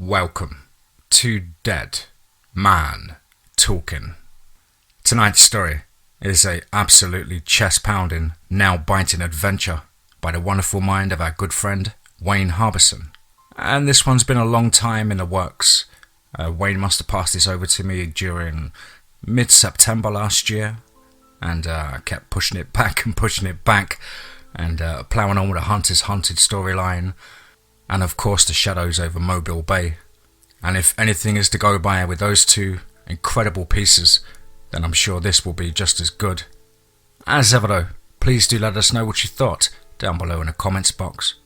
Welcome to Dead Man Talking. Tonight's story is a absolutely chest-pounding, nail-biting adventure by the wonderful mind of our good friend Wayne Harbison. And this one's been a long time in the works. Wayne must have passed this over to me during mid-September last year, and I kept pushing it back and ploughing on with the Hunter's Hunted storyline, and of course the shadows over Mobile Bay. And if anything is to go by with those two incredible pieces, then I'm sure this will be just as good. As ever though, please do let us know what you thought down below in the comments box.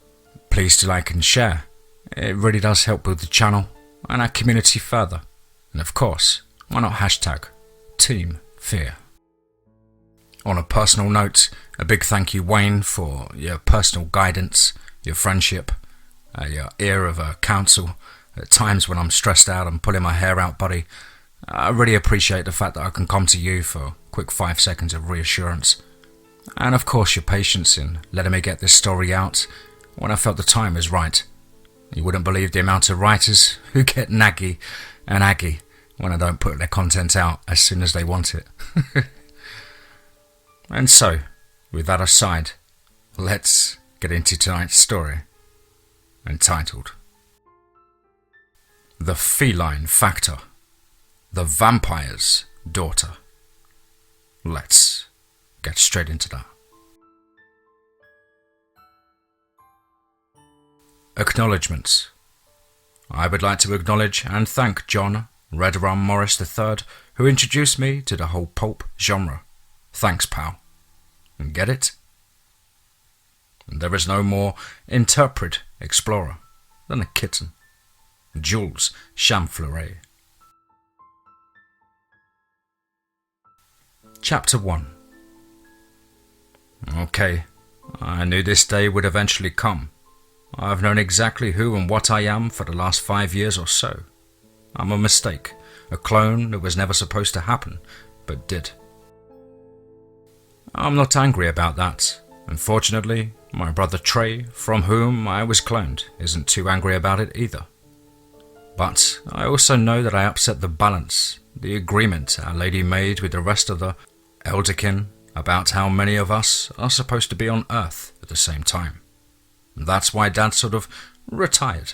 Please do like and share. It really does help build the channel and our community further. And of course, why not hashtag TeamFEAR. On a personal note, a big thank you Wayne for your personal guidance, your friendship, your ear of counsel at times when I'm stressed out and pulling my hair out, buddy. I really appreciate the fact that I can come to you for a quick 5 seconds of reassurance. And of course your patience in letting me get this story out when I felt the time was right. You wouldn't believe the amount of writers who get naggy and aggy when I don't put their content out as soon as they want it. And so, with that aside, let's get into tonight's story, entitled The Feline Factor, the Vampire's Daughter. Let's get straight into that. Acknowledgements. I would like to acknowledge and thank John Red Rum Morris III, who introduced me to the whole pulp genre. Thanks, pal. Get it? There is no more intrepid explorer than a kitten. Jules Chamfleury. Chapter 1. Okay, I knew this day would eventually come. I've known exactly who and what I am for the last 5 years or so. I'm a mistake, a clone that was never supposed to happen, but did. I'm not angry about that. Unfortunately, my brother Trey, from whom I was cloned, isn't too angry about it either. But I also know that I upset the balance, the agreement Our Lady made with the rest of the Elderkin about how many of us are supposed to be on Earth at the same time. That's why Dad sort of retired.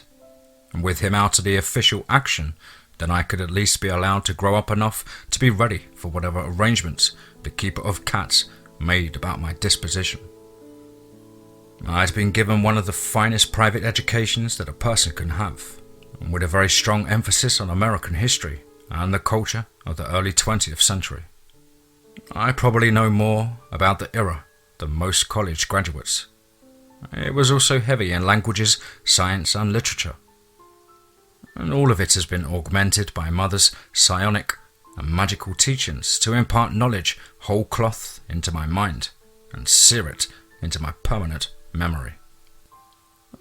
And with him out of the official action, then I could at least be allowed to grow up enough to be ready for whatever arrangements the Keeper of Cats made about my disposition. I'd been given one of the finest private educations that a person can have, and with a very strong emphasis on American history and the culture of the early 20th century. I probably know more about the era than most college graduates. It was also heavy in languages, science and literature. And all of it has been augmented by Mother's psionic and magical teachings to impart knowledge whole cloth into my mind and sear it into my permanent memory.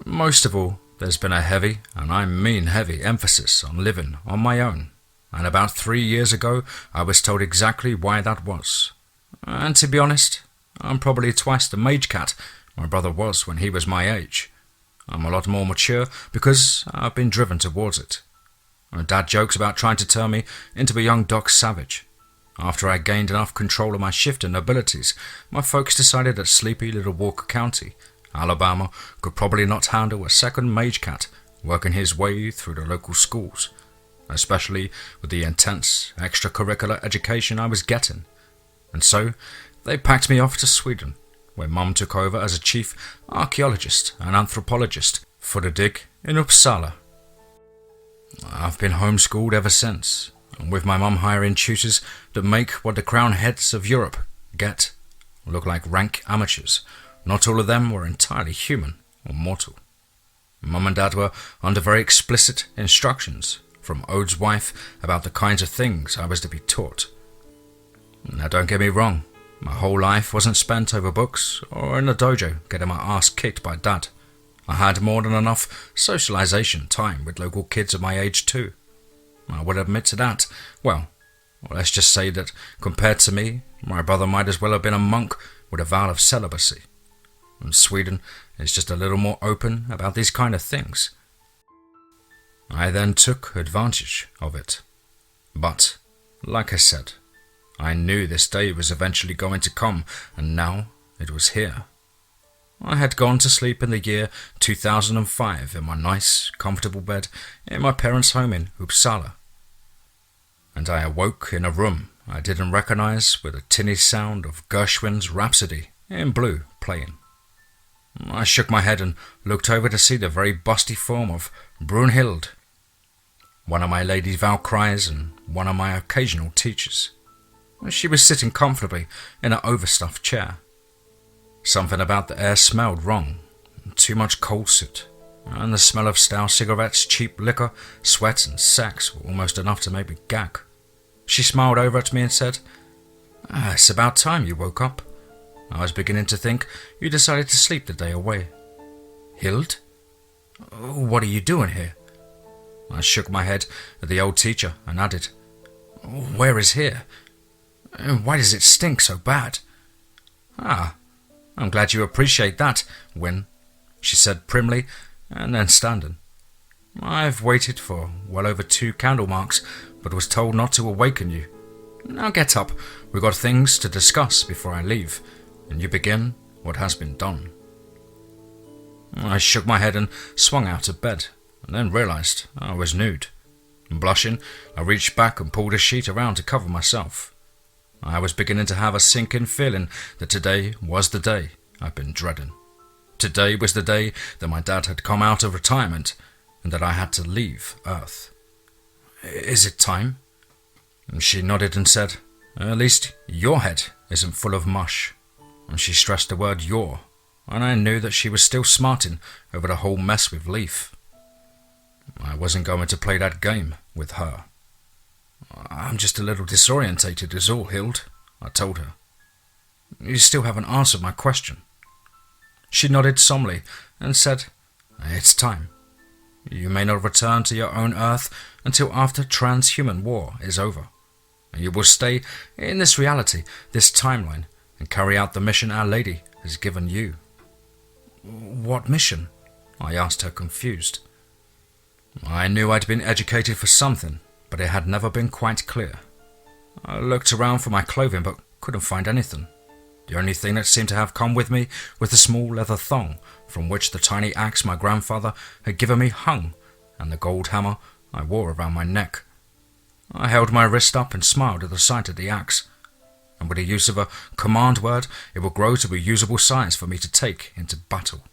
Most of all, there's been a heavy, and I mean heavy, emphasis on living on my own, and about 3 years ago I was told exactly why that was. And to be honest, I'm probably twice the Magecat my brother was when he was my age. I'm a lot more mature because I've been driven towards it. Dad jokes about trying to turn me into a young Doc Savage. After I gained enough control of my shifting abilities, my folks decided that sleepy little Walker County, Alabama, could probably not handle a second Magecat working his way through the local schools, especially with the intense extracurricular education I was getting. And so they packed me off to Sweden, where Mum took over as a chief archaeologist and anthropologist for the dig in Uppsala. I've been homeschooled ever since, and with my mum hiring tutors that make what the crown heads of Europe get look like rank amateurs. Not all of them were entirely human or mortal. Mum and Dad were under very explicit instructions from Ode's wife about the kinds of things I was to be taught. Now don't get me wrong, my whole life wasn't spent over books or in a dojo getting my ass kicked by Dad. I had more than enough socialization time with local kids of my age too. I would admit to that. Well, let's just say that compared to me, my brother might as well have been a monk with a vow of celibacy. And Sweden is just a little more open about these kind of things. I then took advantage of it. But, like I said, I knew this day was eventually going to come, and now it was here. I had gone to sleep in the year 2005 in my nice, comfortable bed in my parents' home in Uppsala. And I awoke in a room I didn't recognize with a tinny sound of Gershwin's Rhapsody in blue playing. I shook my head and looked over to see the very busty form of Brunhild, one of my Lady Valkyries and one of my occasional teachers. She was sitting comfortably in an overstuffed chair. Something about the air smelled wrong. Too much coal soot, and the smell of stale cigarettes, cheap liquor, sweat and sex were almost enough to make me gag. She smiled over at me and said, "It's about time you woke up. I was beginning to think you decided to sleep the day away." "Hild? What are you doing here?" I shook my head at the old teacher and added, "Where is here? Why does it stink so bad?" "Ah, I'm glad you appreciate that, Win," she said primly, and then standing. "I've waited for well over 2 candle marks, but was told not to awaken you. Now get up, we've got things to discuss before I leave, and you begin what has been done." I shook my head and swung out of bed, and then realized I was nude. Blushing, I reached back and pulled a sheet around to cover myself. I was beginning to have a sinking feeling that today was the day I'd been dreading. Today was the day that my dad had come out of retirement and that I had to leave Earth. "Is it time?" And she nodded and said, "At least your head isn't full of mush." And she stressed the word your, and I knew that she was still smarting over the whole mess with Leaf. I wasn't going to play that game with her. "I'm just a little disorientated is all, Hild," I told her. "You still haven't answered my question." She nodded solemnly and said, "It's time. You may not return to your own Earth until after transhuman war is over. And you will stay in this reality, this timeline, and carry out the mission Our Lady has given you." "What mission?" I asked her, confused. I knew I'd been educated for something, but it had never been quite clear. I looked around for my clothing but couldn't find anything. The only thing that seemed to have come with me was the small leather thong from which the tiny axe my grandfather had given me hung, and the gold hammer I wore around my neck. I held my wrist up and smiled at the sight of the axe, and with the use of a command word it would grow to a usable size for me to take into battle.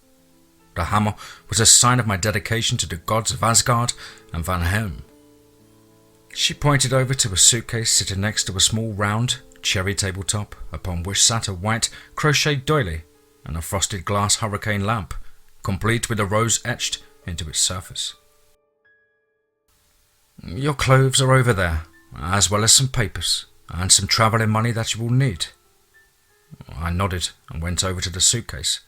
The hammer was a sign of my dedication to the gods of Asgard and Van Helm. She pointed over to a suitcase sitting next to a small round cherry tabletop upon which sat a white crocheted doily and a frosted glass hurricane lamp, complete with a rose etched into its surface. "Your clothes are over there, as well as some papers and some travelling money that you will need." I nodded and went over to the suitcase.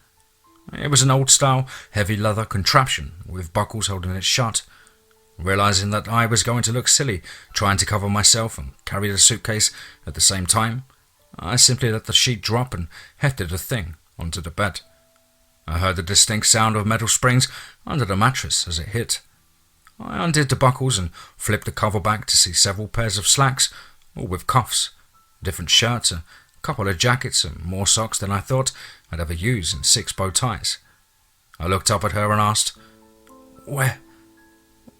It was an old-style, heavy leather contraption with buckles holding it shut. Realizing that I was going to look silly trying to cover myself and carry the suitcase at the same time, I simply let the sheet drop and hefted the thing onto the bed. I heard the distinct sound of metal springs under the mattress as it hit. I undid the buckles and flipped the cover back to see several pairs of slacks, all with cuffs, different shirts, a couple of jackets and more socks than I thought I'd ever use, and 6 bow ties. I looked up at her and asked,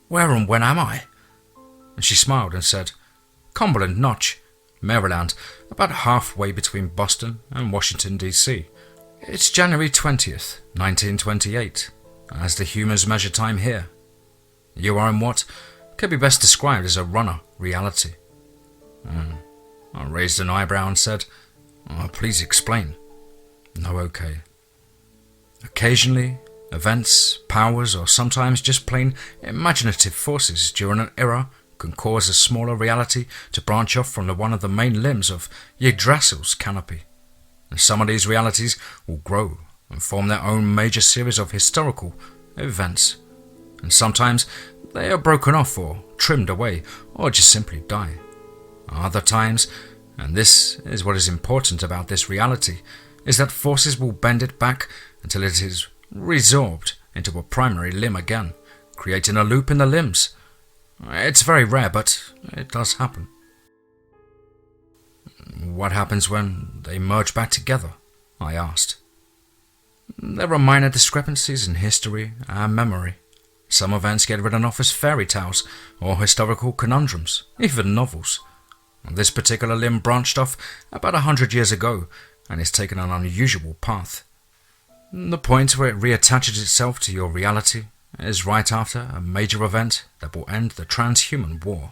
Where and when am I?" And she smiled and said, "Cumberland Notch, Maryland, about halfway between Boston and Washington, D.C. It's January 20th, 1928, as the humans measure time here. You are in what could be best described as a runner reality." I raised an eyebrow and said, "Please explain." "No, okay. Occasionally, events, powers, or sometimes just plain imaginative forces during an era can cause a smaller reality to branch off from one of the main limbs of Yggdrasil's canopy. And some of these realities will grow and form their own major series of historical events. And sometimes they are broken off or trimmed away or just simply die. Other times, and this is what is important about this reality, is that forces will bend it back until it is resorbed into a primary limb again, creating a loop in the limbs It's very rare, but it does happen. What happens when they merge back together? I asked. There are minor discrepancies in history and memory. Some events get written off as fairy tales or historical conundrums, even novels. This particular limb branched off about 100 years ago and is taken an unusual path. The point where it reattaches itself to your reality is right after a major event that will end the transhuman war.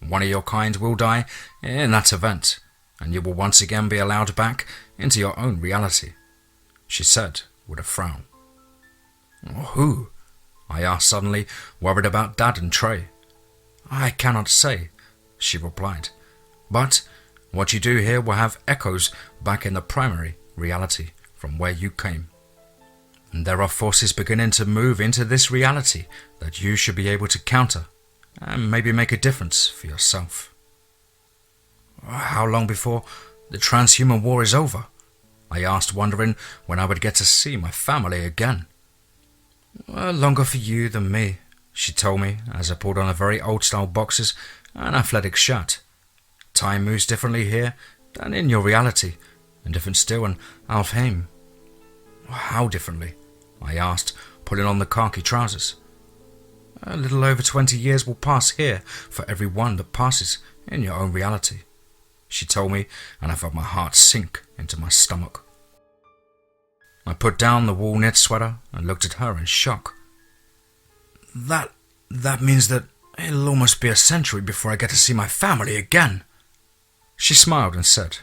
One of your kind will die in that event, and you will once again be allowed back into your own reality, she said with a frown. Who? I asked suddenly, worried about Dad and Trey. I cannot say, she replied, but what you do here will have echoes back in the primary reality from where you came. And there are forces beginning to move into this reality that you should be able to counter and maybe make a difference for yourself. How long before the transhuman war is over? I asked, wondering when I would get to see my family again. Longer for you than me, she told me as I pulled on a very old-style boxers and athletic shirt. Time moves differently here than in your reality, and different still in Alfheim. How differently? I asked, pulling on the khaki trousers. A little over 20 years will pass here for every one that passes in your own reality, she told me, and I felt my heart sink into my stomach. I put down the wool knit sweater and looked at her in shock. That means that it'll almost be a century before I get to see my family again. She smiled and said,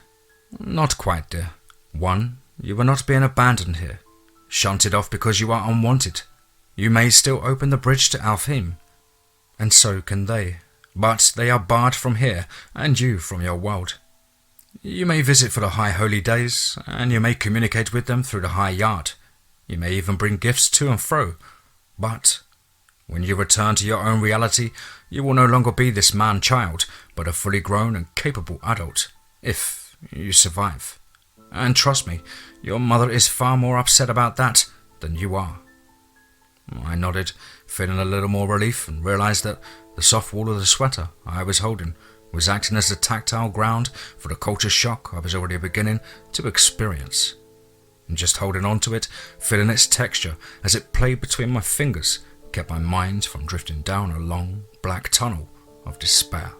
Not quite, dear. One, you are not being abandoned here, shunted off because you are unwanted. You may still open the bridge to Alfheim, and so can they, but they are barred from here and you from your world. You may visit for the high holy days, and you may communicate with them through the high yard. You may even bring gifts to and fro, but when you return to your own reality, you will no longer be this man-child, but a fully grown and capable adult, if you survive. And trust me, your mother is far more upset about that than you are. I nodded, feeling a little more relief, and realized that the soft wool of the sweater I was holding was acting as the tactile ground for the culture shock I was already beginning to experience. And just holding on to it, feeling its texture as it played between my fingers, kept my mind from drifting down a long, black tunnel of despair.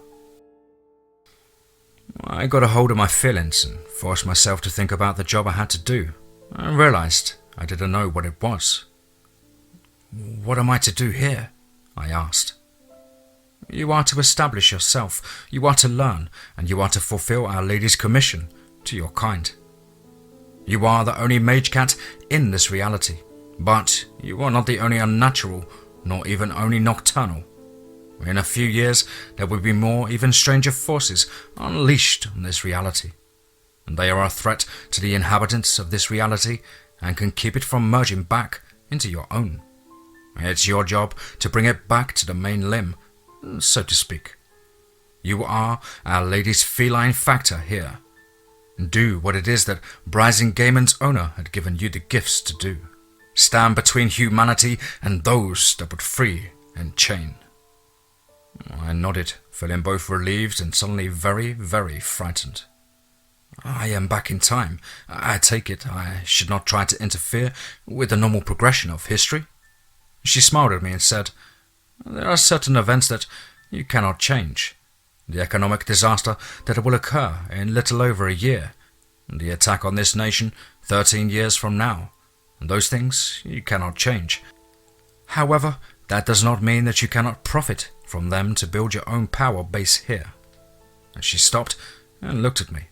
I got a hold of my feelings and forced myself to think about the job I had to do. I realized I didn't know what it was. What am I to do here? I asked. You are to establish yourself, you are to learn, and you are to fulfill Our Lady's commission to your kind. You are the only Magecat in this reality, but you are not the only unnatural, nor even only nocturnal. In a few years, there will be more, even stranger forces unleashed on this reality, and they are a threat to the inhabitants of this reality and can keep it from merging back into your own. It's your job to bring it back to the main limb, so to speak. You are Our Lady's feline factor here. Do what it is that Bryson Gaiman's owner had given you the gifts to do. Stand between humanity and those that would free and chain. I nodded, feeling both relieved and suddenly very, very frightened. I am back in time. I take it I should not try to interfere with the normal progression of history. She smiled at me and said, There are certain events that you cannot change. The economic disaster that will occur in little over a year, the attack on this nation 13 years from now, and those things you cannot change. However, that does not mean that you cannot profit from them to build your own power base here. And she stopped and looked at me.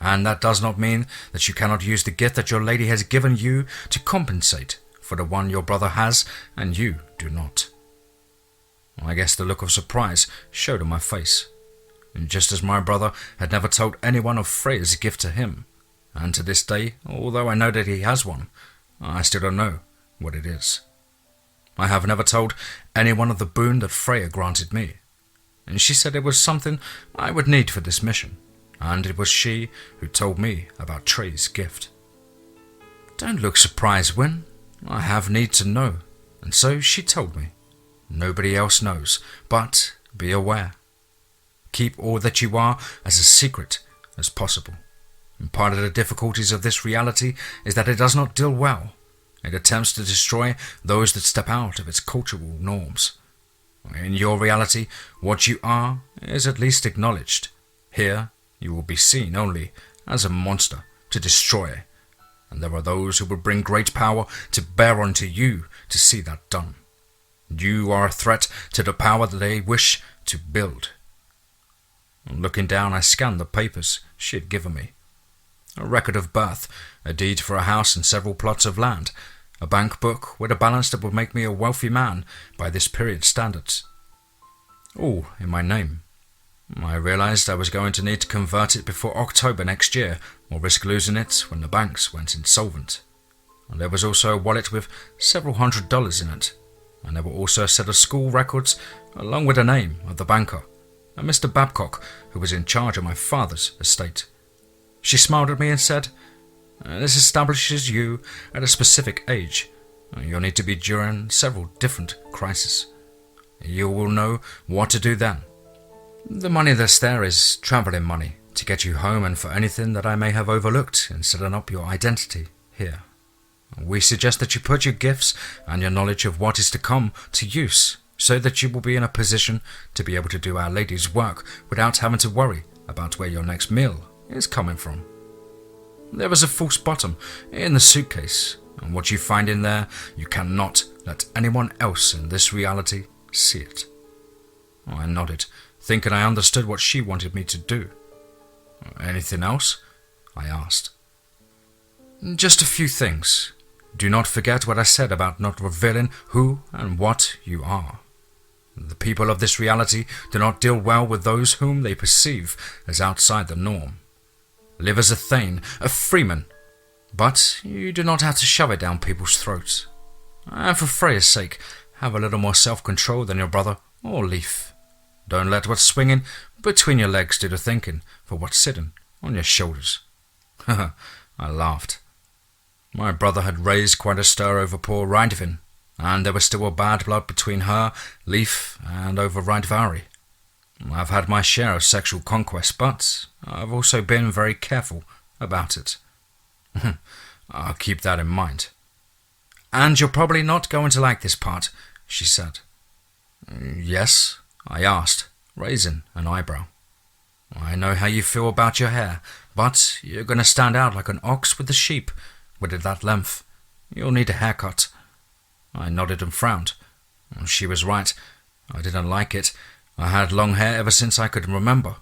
And that does not mean that you cannot use the gift that your lady has given you to compensate for the one your brother has and you do not. I guess the look of surprise showed on my face, and just as my brother had never told anyone of Freya's gift to him, and to this day, although I know that he has one, I still don't know what it is. I have never told anyone of the boon that Freya granted me, and she said it was something I would need for this mission, and it was she who told me about Trey's gift. Don't look surprised, Wyn. I have need to know, and so she told me. Nobody else knows, but be aware. Keep all that you are as a secret as possible. And part of the difficulties of this reality is that it does not deal well. It attempts to destroy those that step out of its cultural norms. In your reality, what you are is at least acknowledged. Here, you will be seen only as a monster to destroy, and there are those who will bring great power to bear onto you to see that done. You are a threat to the power that they wish to build. Looking down, I scanned the papers she had given me. A record of birth, a deed for a house and several plots of land, a bank book with a balance that would make me a wealthy man by this period's standards. All in my name. I realized I was going to need to convert it before October next year, or risk losing it when the banks went insolvent. And there was also a wallet with several $100s in it, and there were also a set of school records along with the name of the banker, and Mr. Babcock, who was in charge of my father's estate. She smiled at me and said, "This establishes you at a specific age. You'll need to be during several different crises. You will know what to do then. The money that's there is travelling money to get you home and for anything that I may have overlooked in setting up your identity here. We suggest that you put your gifts and your knowledge of what is to come to use so that you will be in a position to be able to do Our Lady's work without having to worry about where your next meal is coming from. There is a false bottom in the suitcase, and what you find in there, you cannot let anyone else in this reality see it." I nodded, thinking I understood what she wanted me to do. "Anything else?" I asked. "Just a few things. Do not forget what I said about not revealing who and what you are. The people of this reality do not deal well with those whom they perceive as outside the norm. Live as a Thane, a freeman, but you do not have to shove it down people's throats. And for Freya's sake, have a little more self-control than your brother or Leaf. Don't let what's swinging between your legs do the thinking for what's sitting on your shoulders." I laughed. My brother had raised quite a stir over poor Rindvin, and there was still a bad blood between her, Leaf, and over Rindvari. I've had my share of sexual conquest, but I've also been very careful about it. I'll keep that in mind. "And you're probably not going to like this part," she said. "Yes?" I asked, raising an eyebrow. "I know how you feel about your hair, but you're going to stand out like an ox with the sheep. With it that length, you'll need a haircut." I nodded and frowned. She was right. I didn't like it. I had long hair ever since I could remember.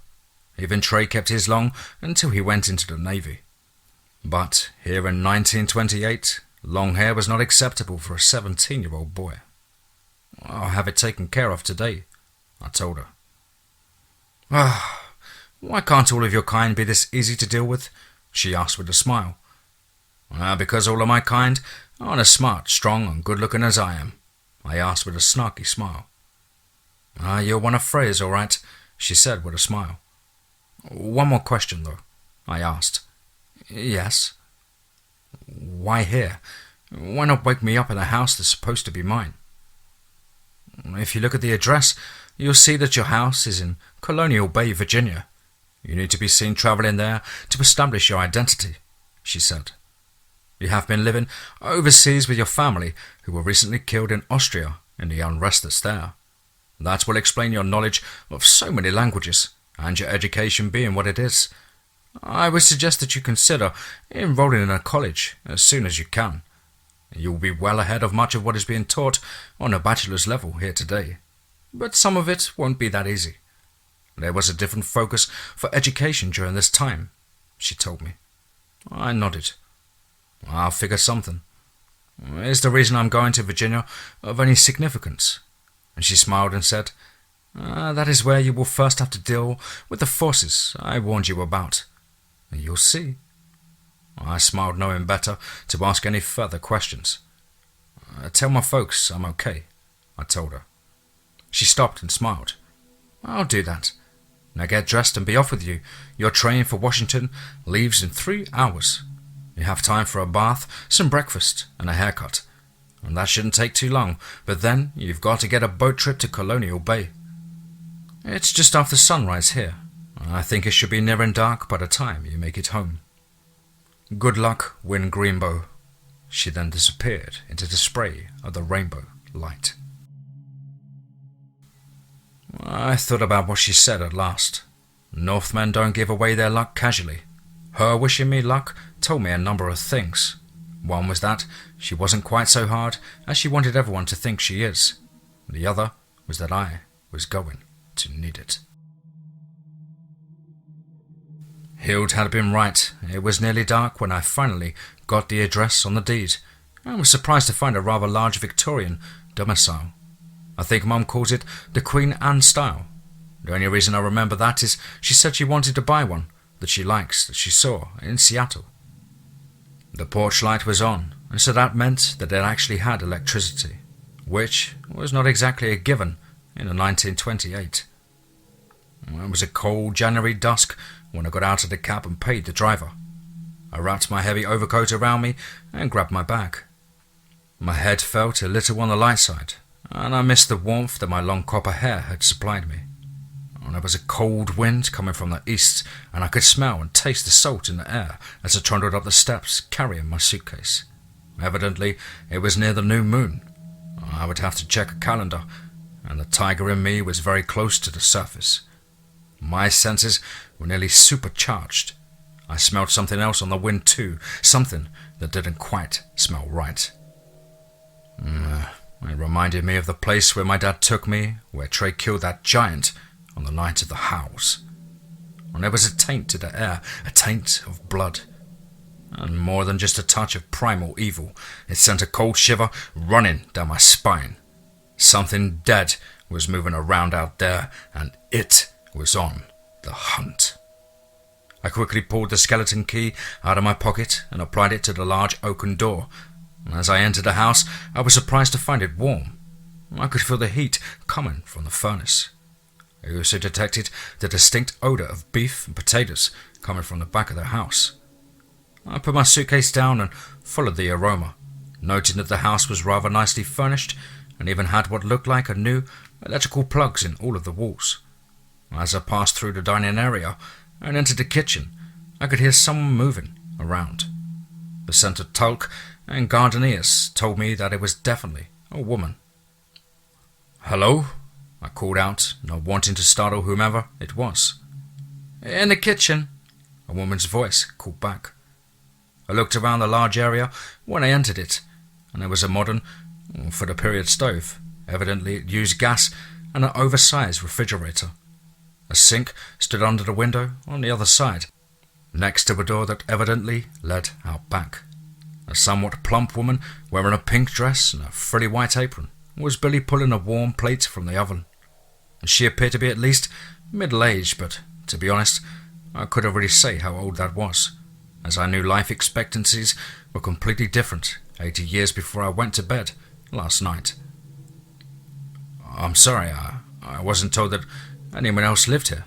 Even Trey kept his long until he went into the Navy. But here in 1928, long hair was not acceptable for a 17-year-old boy. "I'll have it taken care of today," I told her. Why can't all of your kind be this easy to deal with?" she asked with a smile. Because all of my kind aren't as smart, strong, and good-looking as I am," I asked with a snarky smile. "You're one of Freya's, all right," she said with a smile. "One more question, though," I asked. "Yes?" "Why here? Why not wake me up in a house that's supposed to be mine?" "If you look at the address, you'll see that your house is in Colonial Bay, Virginia. You need to be seen traveling there to establish your identity," she said. "You have been living overseas with your family, who were recently killed in Austria in the unrest that's there. That will explain your knowledge of so many languages, and your education being what it is. I would suggest that you consider enrolling in a college as soon as you can. You will be well ahead of much of what is being taught on a bachelor's level here today, but some of it won't be that easy. There was a different focus for education during this time," she told me. I nodded. "I'll figure something. Is the reason I'm going to Virginia of any significance?" And she smiled and said, "That is where you will first have to deal with the forces I warned you about. You'll see." I smiled, knowing better to ask any further questions. "Tell my folks I'm okay," I told her. She stopped and smiled. "I'll do that. Now get dressed and be off with you. Your train for Washington leaves in 3 hours. You have time for a bath, some breakfast, and a haircut. and that shouldn't take too long, but then you've got to get a boat trip to Colonial Bay. It's just after sunrise here. I think it should be near and dark by the time you make it home. Good luck, Win Greenbow." She then disappeared into the spray of the rainbow light. I thought about what she said at last. Northmen don't give away their luck casually. Her wishing me luck told me a number of things. One was that she wasn't quite so hard as she wanted everyone to think she is. The other was that I was going to need it. Hild had been right. It was nearly dark when I finally got the address on the deed. I was surprised to find a rather large Victorian domicile. I think Mum calls it the Queen Anne style. The only reason I remember that is she said she wanted to buy one that she likes that she saw in Seattle. The porch light was on, and so that meant that it actually had electricity, which was not exactly a given in 1928. It was a cold January dusk when I got out of the cab and paid the driver. I wrapped my heavy overcoat around me and grabbed my bag. My head felt a little on the light side, and I missed the warmth that my long copper hair had supplied me. There was a cold wind coming from the east, and I could smell and taste the salt in the air as I trundled up the steps carrying my suitcase. Evidently, it was near the new moon. I would have to check a calendar, and the tiger in me was very close to the surface. My senses were nearly supercharged. I smelled something else on the wind too, something that didn't quite smell right. It reminded me of the place where my dad took me, where Trey killed that giant on the night of the howls. And there was a taint to the air, a taint of blood. And more than just a touch of primal evil, it sent a cold shiver running down my spine. Something dead was moving around out there, and it was on the hunt. I quickly pulled the skeleton key out of my pocket and applied it to the large oaken door. As I entered the house, I was surprised to find it warm. I could feel the heat coming from the furnace. I also detected the distinct odour of beef and potatoes coming from the back of the house. I put my suitcase down and followed the aroma, noting that the house was rather nicely furnished and even had what looked like a new electrical plugs in all of the walls. As I passed through the dining area and entered the kitchen, I could hear someone moving around. The scent of talc and gardenias told me that it was definitely a woman. "Hello?" I called out, not wanting to startle whomever it was. "In the kitchen," a woman's voice called back. I looked around the large area when I entered it, and there was a modern, for the period, stove. Evidently it used gas and an oversized refrigerator. A sink stood under the window on the other side, next to a door that evidently led out back. A somewhat plump woman wearing a pink dress and a frilly white apron was busy pulling a warm plate from the oven. She appeared to be at least middle-aged, but to be honest, I couldn't really say how old that was, as I knew life expectancies were completely different 80 years before I went to bed last night. "I'm sorry, I wasn't told that anyone else lived here,"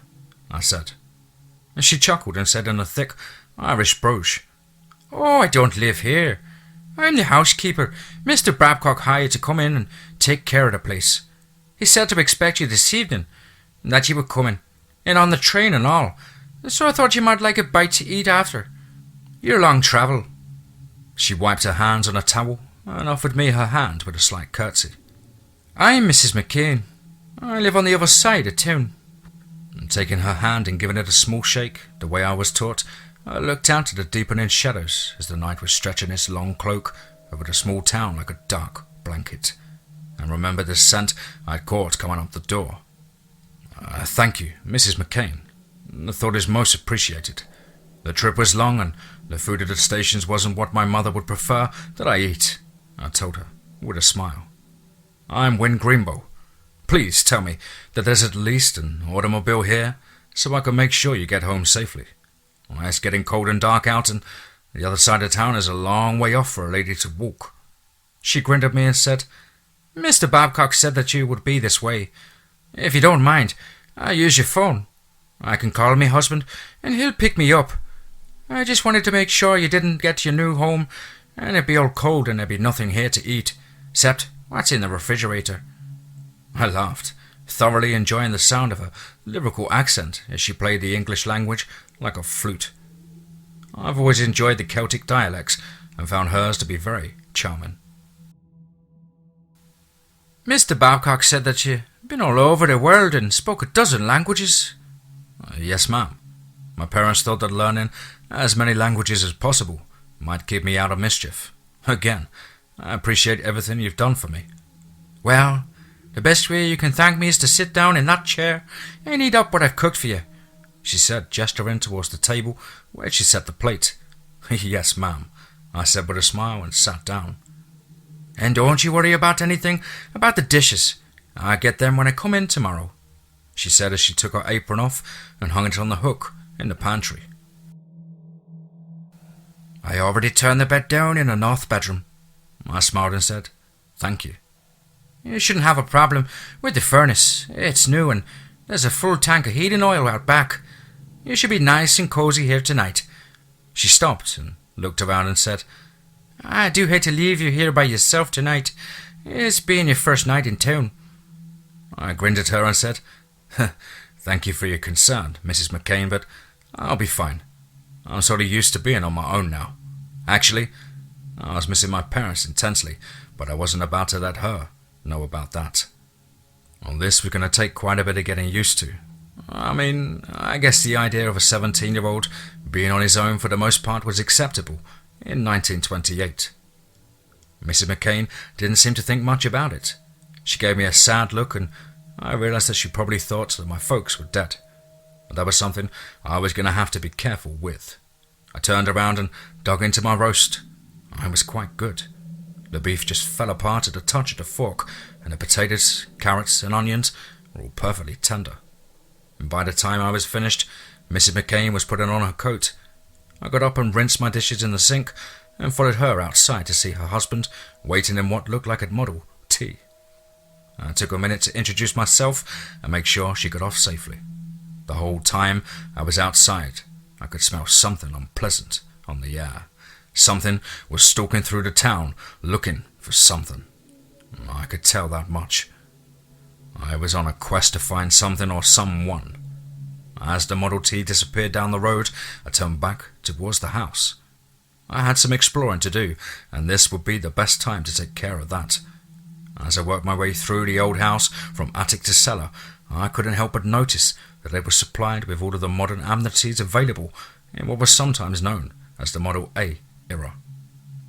I said. And she chuckled and said in a thick Irish brogue, "Oh, I don't live here. I'm the housekeeper. Mr. Babcock hired to come in and take care of the place. He said to expect you this evening, and that you were coming, and on the train and all, so I thought you might like a bite to eat after. You're long travel." She wiped her hands on a towel and offered me her hand with a slight curtsy. "I'm Mrs. McCain. I live on the other side of town." And taking her hand and giving it a small shake, the way I was taught, I looked out at the deepening shadows as the night was stretching its long cloak over the small town like a dark blanket, and remembered the scent I'd caught coming up the door. "Thank you, Mrs. McCain. The thought is most appreciated. The trip was long, and the food at the stations wasn't what my mother would prefer that I eat," I told her, with a smile. "I'm Win Greenbow. Please tell me that there's at least an automobile here, so I can make sure you get home safely. It's getting cold and dark out, and the other side of town is a long way off for a lady to walk." She grinned at me and said, "Mr. Babcock said that you would be this way. If you don't mind, I'll use your phone. I can call my husband, and he'll pick me up. I just wanted to make sure you didn't get to your new home, and it'd be all cold and there'd be nothing here to eat, Except, what's in the refrigerator? I laughed, thoroughly enjoying the sound of her lyrical accent as she played the English language like a flute. I've always enjoyed the Celtic dialects and found hers to be very charming. Mr. Babcock said that you'd been all over the world and spoke a dozen languages. Yes, ma'am. My parents thought that learning as many languages as possible might keep me out of mischief. Again, I appreciate everything you've done for me. Well, the best way you can thank me is to sit down in that chair and eat up what I've cooked for you, she said, gesturing towards the table where she set the plate. Yes, ma'am, I said with a smile and sat down. And don't you worry about anything about the dishes. I'll get them when I come in tomorrow, she said as she took her apron off and hung it on the hook in the pantry. I already turned the bed down in the north bedroom. I smiled and said, thank you. You shouldn't have a problem with the furnace. It's new and there's a full tank of heating oil out back. You should be nice and cozy here tonight. She stopped and looked around and said, I do hate to leave you here by yourself tonight. It's being your first night in town. I grinned at her and said, thank you for your concern, Mrs. McCain, but I'll be fine. I'm sort of used to being on my own now. Actually, I was missing my parents intensely, but I wasn't about to let her know about that. Well, this was going to take quite a bit of getting used to. I mean, I guess the idea of a 17-year-old being on his own for the most part was acceptable in 1928. Mrs. McCain didn't seem to think much about it. She gave me a sad look and I realized that she probably thought that my folks were dead. But that was something I was going to have to be careful with. I turned around and dug into my roast. I was quite good. The beef just fell apart at a touch of the fork, and the potatoes, carrots, and onions were all perfectly tender. And by the time I was finished, Mrs. McCain was putting on her coat. I got up and rinsed my dishes in the sink, and followed her outside to see her husband waiting in what looked like a Model T. I took a minute to introduce myself and make sure she got off safely. The whole time I was outside, I could smell something unpleasant on the air. Something was stalking through the town, looking for something. I could tell that much. I was on a quest to find something or someone. As the Model T disappeared down the road, I turned back towards the house. I had some exploring to do, and this would be the best time to take care of that. As I worked my way through the old house, from attic to cellar, I couldn't help but notice that it was supplied with all of the modern amenities available in what was sometimes known as the Model A era.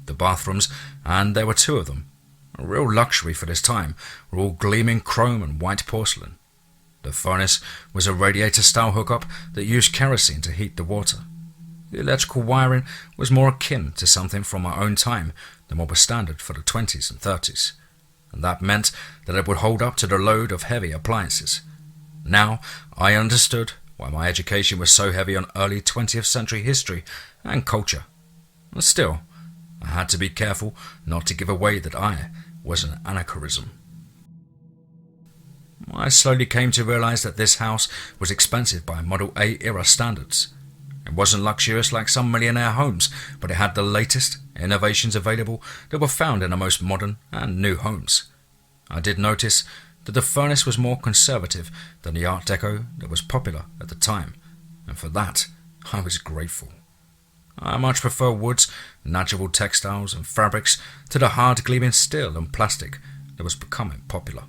The bathrooms, and there were two of them, a real luxury for this time, were all gleaming chrome and white porcelain. The furnace was a radiator-style hookup that used kerosene to heat the water. The electrical wiring was more akin to something from our own time than what was standard for the 20s and 30s, and that meant that it would hold up to the load of heavy appliances. Now I understood why my education was so heavy on early 20th century history and culture. Still, I had to be careful not to give away that I was an anachronism. I slowly came to realize that this house was expensive by Model A era standards. It wasn't luxurious like some millionaire homes, but it had the latest innovations available that were found in the most modern and new homes. I did notice that the furnace was more conservative than the Art Deco that was popular at the time, and for that I was grateful. I much prefer woods, natural textiles and fabrics to the hard gleaming steel and plastic that was becoming popular.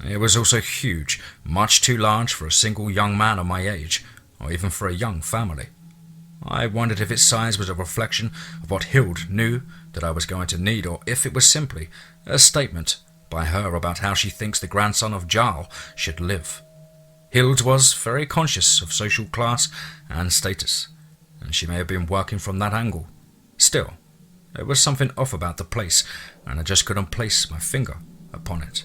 It was also huge, much too large for a single young man of my age, or even for a young family. I wondered if its size was a reflection of what Hild knew that I was going to need, or if it was simply a statement by her about how she thinks the grandson of Jarl should live. Hild was very conscious of social class and status, and she may have been working from that angle. Still, there was something off about the place, and I just couldn't place my finger upon it.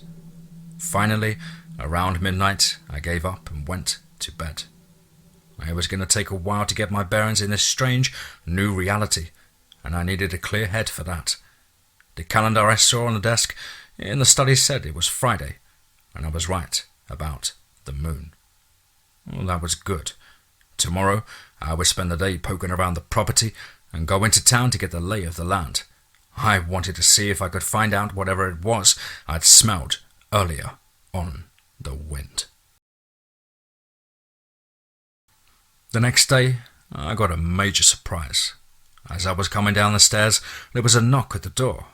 Finally, around midnight, I gave up and went to bed. It was going to take a while to get my bearings in this strange, new reality, and I needed a clear head for that. The calendar I saw on the desk in the study said it was Friday, and I was right about the moon. Well, that was good. Tomorrow, I would spend the day poking around the property and go into town to get the lay of the land. I wanted to see if I could find out whatever it was I'd smelled earlier on the wind. The next day, I got a major surprise. As I was coming down the stairs, there was a knock at the door.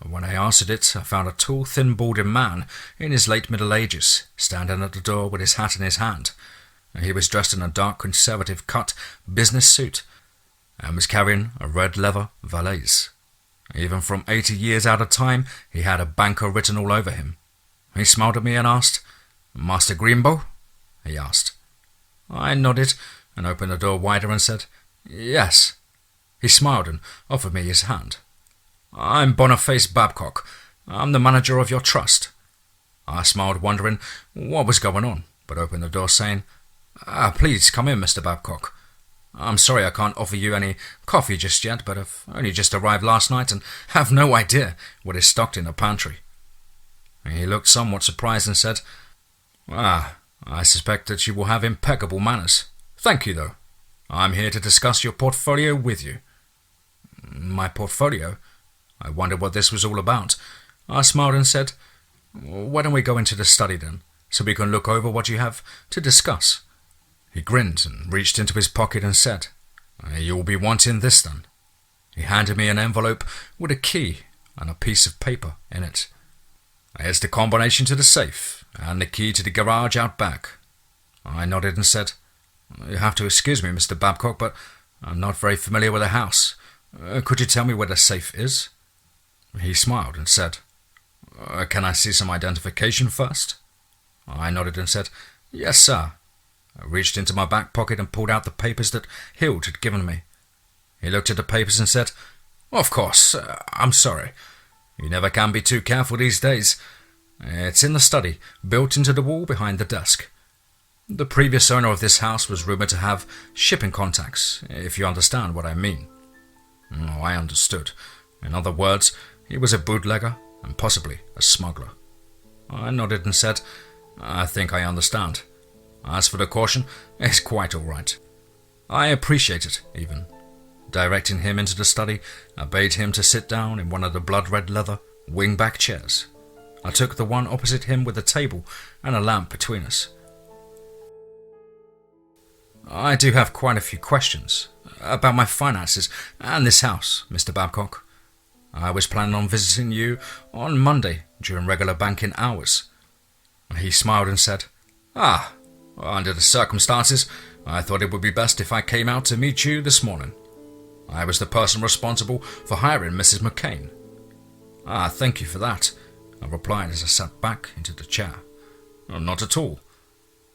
When I answered it, I found a tall, thin-balded man in his late middle ages standing at the door with his hat in his hand. He was dressed in a dark, conservative-cut business suit and was carrying a red leather valise. Even from 80 years out of time, he had a banker written all over him. He smiled at me and asked, "Master Greenbow?" he asked. I nodded and opened the door wider and said, "Yes." He smiled and offered me his hand. "I'm Boniface Babcock. I'm the manager of your trust." I smiled, wondering what was going on, but opened the door saying, "Please come in, Mr. Babcock. I'm sorry I can't offer you any coffee just yet, but I've only just arrived last night and have no idea what is stocked in the pantry." He looked somewhat surprised and said, "I suspect that you will have impeccable manners. Thank you, though. I'm here to discuss your portfolio with you." "My portfolio?" I wondered what this was all about. I smiled and said, "Why don't we go into the study then, so we can look over what you have to discuss?" He grinned and reached into his pocket and said, "You'll be wanting this then." He handed me an envelope with a key and a piece of paper in it. "Here's the combination to the safe and the key to the garage out back." I nodded and said, "You have to excuse me, Mr. Babcock, but I'm not very familiar with the house. Could you tell me where the safe is?" He smiled and said, "Can I see some identification first?" I nodded and said, "Yes, sir." I reached into my back pocket and pulled out the papers that Hild had given me. He looked at the papers and said, "Of course, I'm sorry. You never can be too careful these days. It's in the study, built into the wall behind the desk. The previous owner of this house was rumoured to have shipping contacts, if you understand what I mean." I understood. In other words, he was a bootlegger and possibly a smuggler. I nodded and said, "I think I understand. As for the caution, it's quite all right." I appreciate it, even. Directing him into the study, I bade him to sit down in one of the blood-red leather wing-back chairs. I took the one opposite him with a table and a lamp between us. "I do have quite a few questions about my finances and this house, Mr. Babcock. I was planning on visiting you on Monday during regular banking hours." He smiled and said, "Under the circumstances, I thought it would be best if I came out to meet you this morning. I was the person responsible for hiring Mrs. McCain." "Thank you for that," I replied as I sat back into the chair. "Not at all."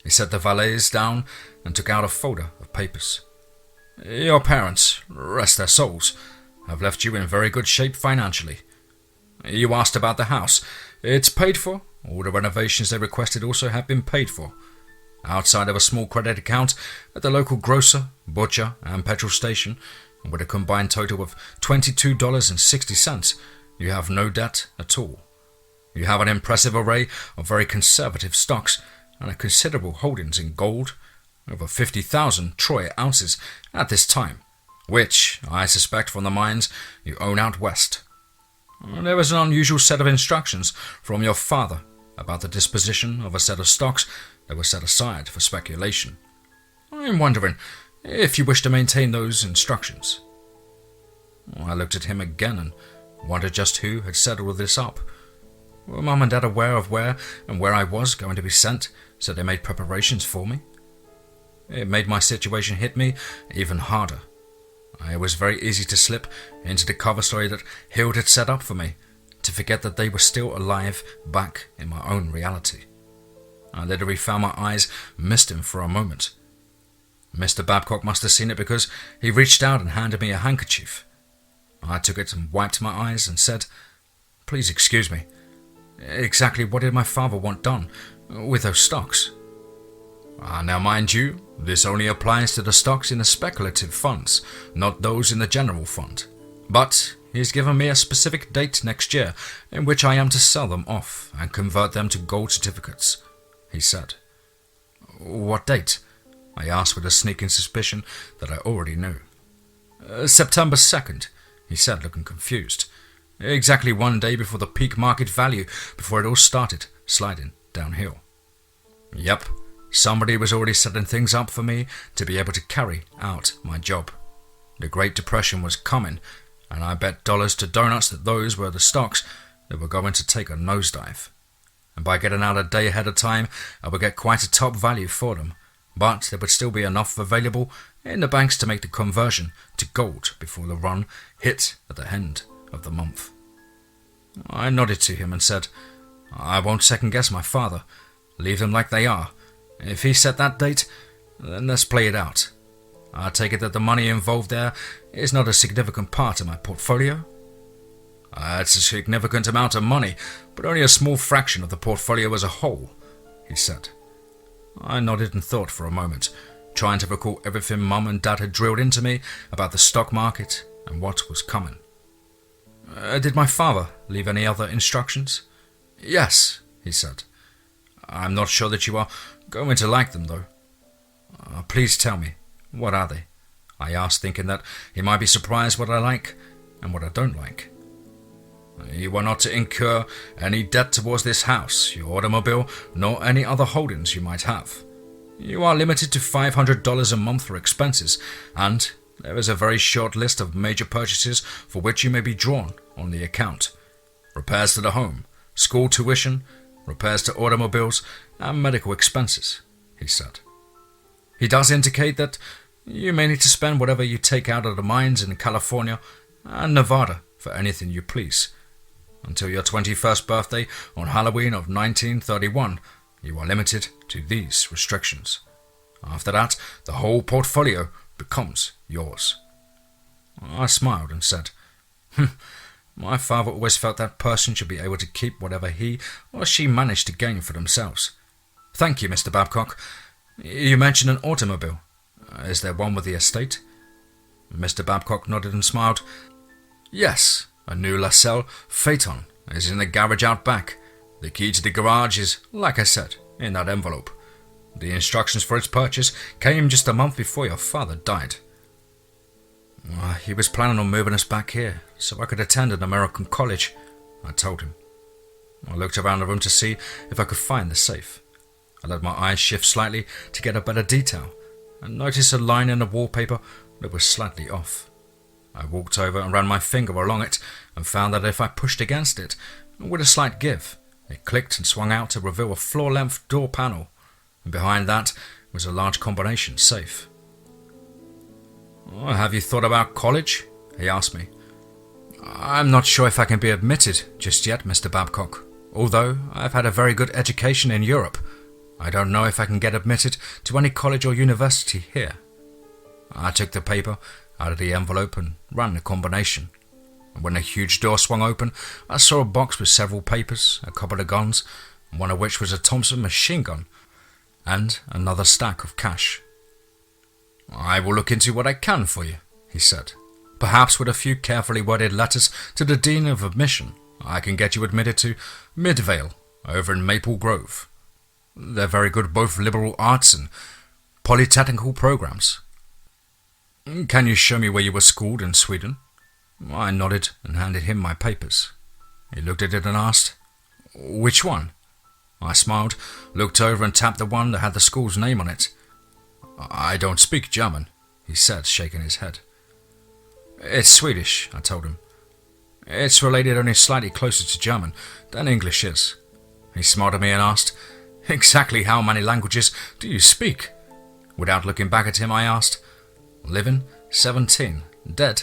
He set the valise down and took out a folder of papers. "Your parents, rest their souls, have left you in very good shape financially. You asked about the house. It's paid for. All the renovations they requested also have been paid for. Outside of a small credit account at the local grocer, butcher, and petrol station, with a combined total of $22.60, you have no debt at all. You have an impressive array of very conservative stocks and a considerable holdings in gold, over 50,000 troy ounces at this time, which I suspect from the mines you own out west. There is an unusual set of instructions from your father about the disposition of a set of stocks that were set aside for speculation. I'm wondering if you wish to maintain those instructions." I looked at him again and wondered just who had set all this up. Were Mum and Dad aware of where I was going to be sent, so they made preparations for me? It made my situation hit me even harder. It was very easy to slip into the cover story that Hild had set up for me, to forget that they were still alive back in my own reality. I literally found my eyes misting for a moment. Mr. Babcock must have seen it because he reached out and handed me a handkerchief. I took it and wiped my eyes and said, "Please excuse me. Exactly what did my father want done with those stocks?" Now mind you, this only applies to the stocks in the speculative funds, not those in the general fund. But he's given me a specific date next year in which I am to sell them off and convert them to gold certificates, he said. "What date?" I asked with a sneaking suspicion that I already knew. "September 2nd, he said, looking confused. exactly one day before the peak market value, before it all started sliding downhill. Yep, somebody was already setting things up for me to be able to carry out my job. The Great Depression was coming, and I bet dollars to donuts that those were the stocks that were going to take a nosedive. And by getting out a day ahead of time, I would get quite a top value for them, but there would still be enough available in the banks to make the conversion to gold before the run hit at the end of the month. I nodded to him and said, I won't second guess my father. Leave them like they are. If he set that date, then let's play it out. I take it that the money involved there is not a significant part of my portfolio? It's a significant amount of money, but only a small fraction of the portfolio as a whole, he said. I nodded and thought for a moment, trying to recall everything Mum and Dad had drilled into me about the stock market and what was coming. Did my father leave any other instructions? Yes, he said. I'm not sure that you are going to like them, though. Please tell me, what are they? I asked, thinking that he might be surprised what I like and what I don't like. You are not to incur any debt towards this house, your automobile, nor any other holdings you might have. You are limited to $500 a month for expenses, and there is a very short list of major purchases for which you may be drawn on the account. Repairs to the home, school tuition, repairs to automobiles, and medical expenses, he said. He does indicate that you may need to spend whatever you take out of the mines in California and Nevada for anything you please. Until your 21st birthday on Halloween of 1931, you are limited to these restrictions. After that, the whole portfolio becomes yours. I smiled and said, my father always felt that person should be able to keep whatever he or she managed to gain for themselves. Thank you, Mr. Babcock. You mentioned an automobile. Is there one with the estate? Mr. Babcock nodded and smiled. Yes, a new LaSalle Phaeton is in the garage out back. The key to the garage is, like I said, in that envelope. The instructions for its purchase came just a month before your father died. He was planning on moving us back here so I could attend an American college, I told him. I looked around the room to see if I could find the safe. I let my eyes shift slightly to get a better detail and noticed a line in the wallpaper that was slightly off. I walked over and ran my finger along it and found that if I pushed against it, with a slight give, it clicked and swung out to reveal a floor-length door panel, and behind that was a large combination safe. Have you thought about college? He asked me. I'm not sure if I can be admitted just yet, Mr. Babcock. Although I've had a very good education in Europe, I don't know if I can get admitted to any college or university here. I took the paper out of the envelope and ran the combination. And when the huge door swung open, I saw a box with several papers, a couple of guns, one of which was a Thompson machine gun, and another stack of cash. I will look into what I can for you, he said. Perhaps with a few carefully worded letters to the Dean of Admission, I can get you admitted to Midvale over in Maple Grove. They're very good both liberal arts and polytechnical programs. Can you show me where you were schooled in Sweden? I nodded and handed him my papers. He looked at it and asked, Which one? I smiled, looked over and tapped the one that had the school's name on it. I don't speak German, he said, shaking his head. It's Swedish, I told him. It's related only slightly closer to German than English is. He smiled at me and asked, Exactly how many languages do you speak? Without looking back at him, I asked, Living, 17. Dead,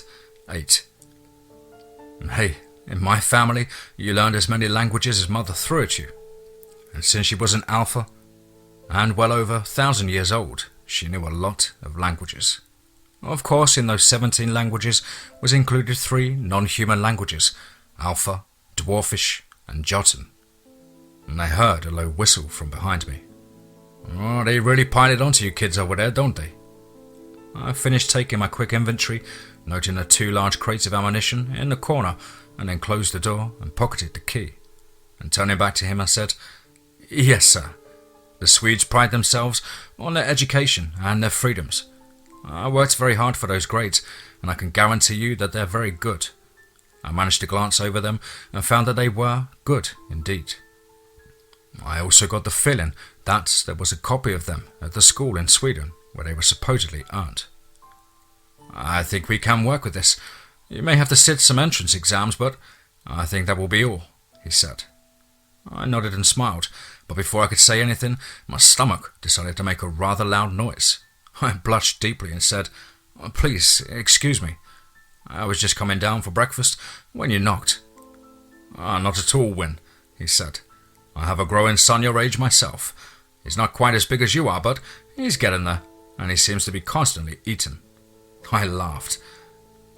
8. Hey, in my family, you learned as many languages as Mother threw at you. And since she was an alpha, and well over 1,000 years old, she knew a lot of languages. Of course, in those 17 languages was included 3 non-human languages, Alpha, Dwarfish, and Jotun. And I heard a low whistle from behind me. Oh, they really pile it onto you kids over there, don't they? I finished taking my quick inventory, noting the 2 large crates of ammunition in the corner, and then closed the door and pocketed the key. And turning back to him, I said, Yes, sir. The Swedes pride themselves on their education and their freedoms. I worked very hard for those grades, and I can guarantee you that they're very good. I managed to glance over them and found that they were good indeed. I also got the feeling that there was a copy of them at the school in Sweden where they were supposedly earned. I think we can work with this. You may have to sit some entrance exams, but I think that will be all, he said. I nodded and smiled, but before I could say anything, my stomach decided to make a rather loud noise. I blushed deeply and said, "Please, excuse me. I was just coming down for breakfast when you knocked." "Not at all, Win," he said. "I have a growing son your age myself. He's not quite as big as you are, but he's getting there, and he seems to be constantly eating." I laughed.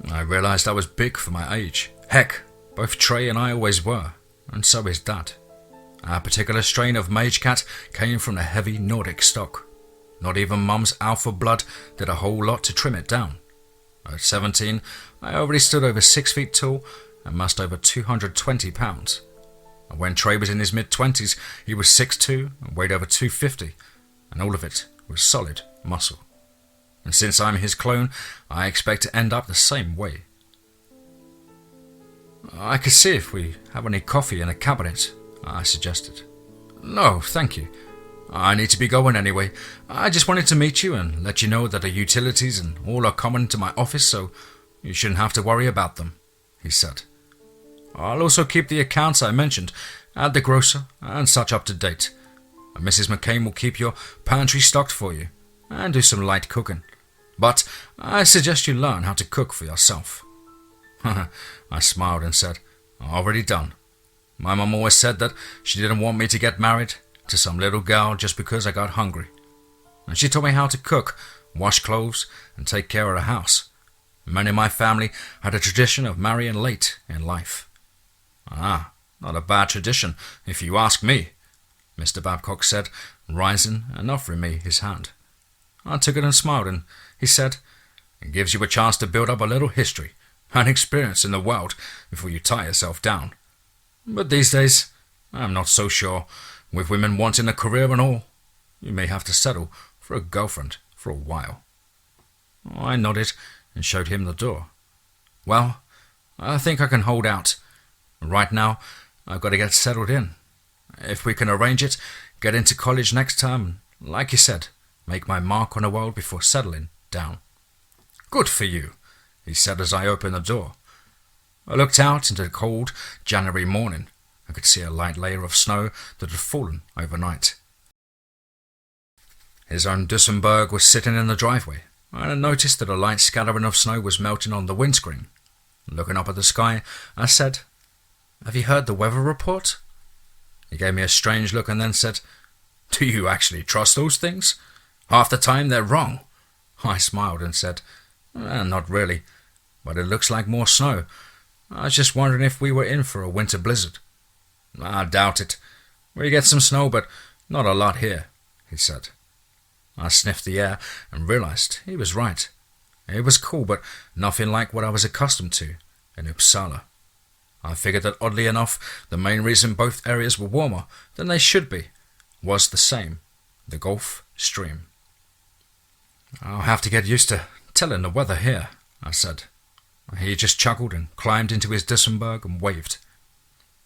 I realized I was big for my age. Heck, both Trey and I always were, and so is Dad. Our particular strain of Magecat came from the heavy Nordic stock. Not even Mum's alpha blood did a whole lot to trim it down. At 17, I already stood over 6 feet tall and mussed over 220 pounds. And when Trey was in his mid-20s, he was 6'2" and weighed over 250, and all of it was solid muscle. And since I'm his clone, I expect to end up the same way. "I could see if we have any coffee in a cabinet," I suggested. "No, thank you. I need to be going anyway. I just wanted to meet you and let you know that the utilities and all are common to my office, so you shouldn't have to worry about them," he said. "I'll also keep the accounts I mentioned at the grocer and such up to date. And Mrs. McCain will keep your pantry stocked for you and do some light cooking. But I suggest you learn how to cook for yourself." I smiled and said, "Already done. My mum always said that she didn't want me to get married to some little girl just because I got hungry. And she taught me how to cook, wash clothes, and take care of the house. Many in my family had a tradition of marrying late in life." "Not a bad tradition, if you ask me," Mr. Babcock said, rising and offering me his hand. I took it and smiled, and he said, "It gives you a chance to build up a little history and experience in the world before you tie yourself down. But these days, I'm not so sure. With women wanting a career and all, you may have to settle for a girlfriend for a while." I nodded and showed him the door. "Well, I think I can hold out. Right now, I've got to get settled in. If we can arrange it, get into college next term, and, like you said, make my mark on the world before settling down." "Good for you," he said as I opened the door. I looked out into the cold January morning. I could see a light layer of snow that had fallen overnight. His own Duesenberg was sitting in the driveway, and I noticed that a light scattering of snow was melting on the windscreen. Looking up at the sky, I said, "Have you heard the weather report?" He gave me a strange look and then said, "Do you actually trust those things? Half the time they're wrong." I smiled and said, "Not really, but it looks like more snow. I was just wondering if we were in for a winter blizzard." "I doubt it. We get some snow, but not a lot here," he said. I sniffed the air and realized he was right. It was cool, but nothing like what I was accustomed to in Uppsala. I figured that oddly enough, the main reason both areas were warmer than they should be was the same, the Gulf Stream. "I'll have to get used to telling the weather here," I said. He just chuckled and climbed into his Duesenberg and waved.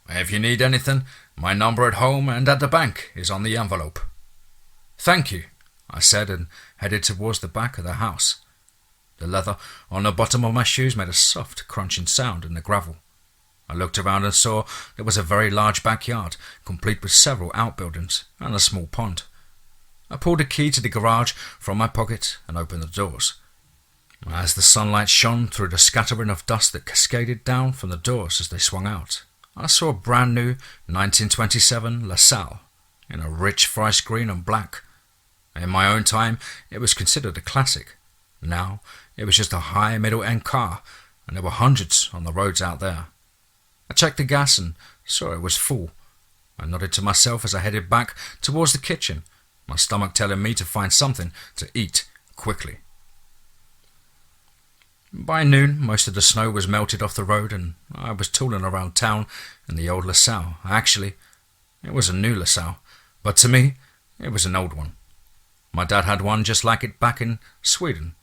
"If you need anything, my number at home and at the bank is on the envelope." "Thank you," I said and headed towards the back of the house. The leather on the bottom of my shoes made a soft crunching sound in the gravel. I looked around and saw there was a very large backyard, complete with several outbuildings and a small pond. I pulled a key to the garage from my pocket and opened the doors. As the sunlight shone through the scattering of dust that cascaded down from the doors as they swung out, I saw a brand new 1927 LaSalle in a rich forest green and black. In my own time, it was considered a classic. Now, it was just a high middle-end car, and there were hundreds on the roads out there. I checked the gas and saw it was full. I nodded to myself as I headed back towards the kitchen, my stomach telling me to find something to eat quickly. By noon, most of the snow was melted off the road, and I was tooling around town in the old LaSalle. Actually, it was a new LaSalle, but to me, it was an old one. My dad had one just like it back in Sweden,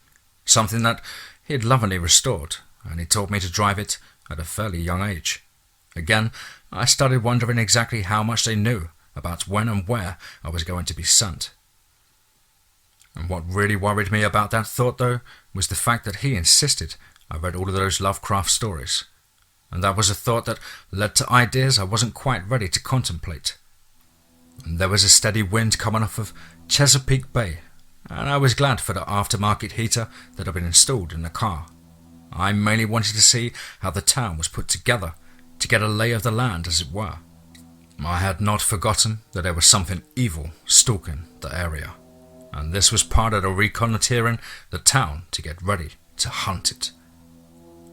something that he had lovingly restored, and he taught me to drive it at a fairly young age. Again, I started wondering exactly how much they knew about when and where I was going to be sent. And what really worried me about that thought, though, was the fact that he insisted I read all of those Lovecraft stories. And that was a thought that led to ideas I wasn't quite ready to contemplate. And there was a steady wind coming off of Chesapeake Bay, and I was glad for the aftermarket heater that had been installed in the car. I mainly wanted to see how the town was put together, to get a lay of the land, as it were. I had not forgotten that there was something evil stalking the area, and this was part of the reconnoitering the town to get ready to hunt it.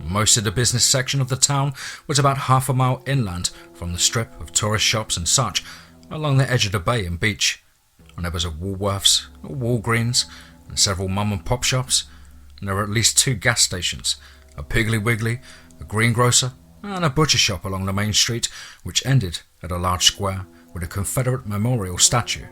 Most of the business section of the town was about half a mile inland from the strip of tourist shops and such along the edge of the bay and beach, and there was a Woolworths, a Walgreens, and several mum and pop shops, and there were at least 2 gas stations, a Piggly Wiggly, a greengrocer, and a butcher shop along the main street, which ended at a large square with a Confederate memorial statue.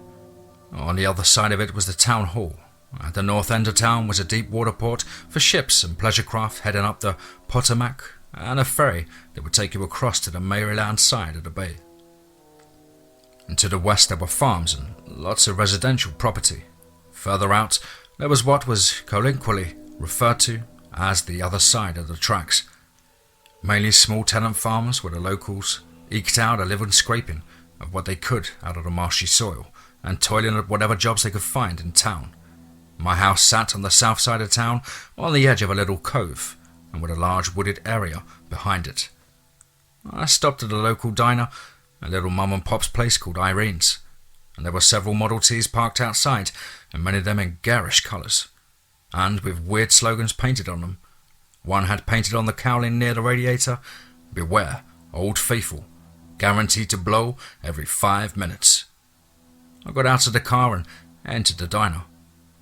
On the other side of it was the town hall. At the north end of town was a deep water port for ships and pleasure craft heading up the Potomac, and a ferry that would take you across to the Maryland side of the bay. And to the west there were farms and lots of residential property. Further out there was what was colloquially referred to as the other side of the tracks. Mainly small tenant farms where the locals eked out a living scraping of what they could out of the marshy soil and toiling at whatever jobs they could find in town. My house sat on the south side of town on the edge of a little cove and with a large wooded area behind it. I stopped at a local diner, a little mum and pop's place called Irene's, and there were several Model Ts parked outside, and many of them in garish colours, and with weird slogans painted on them. One had painted on the cowling near the radiator, "Beware, Old Faithful, guaranteed to blow every 5 minutes." I got out of the car and entered the diner.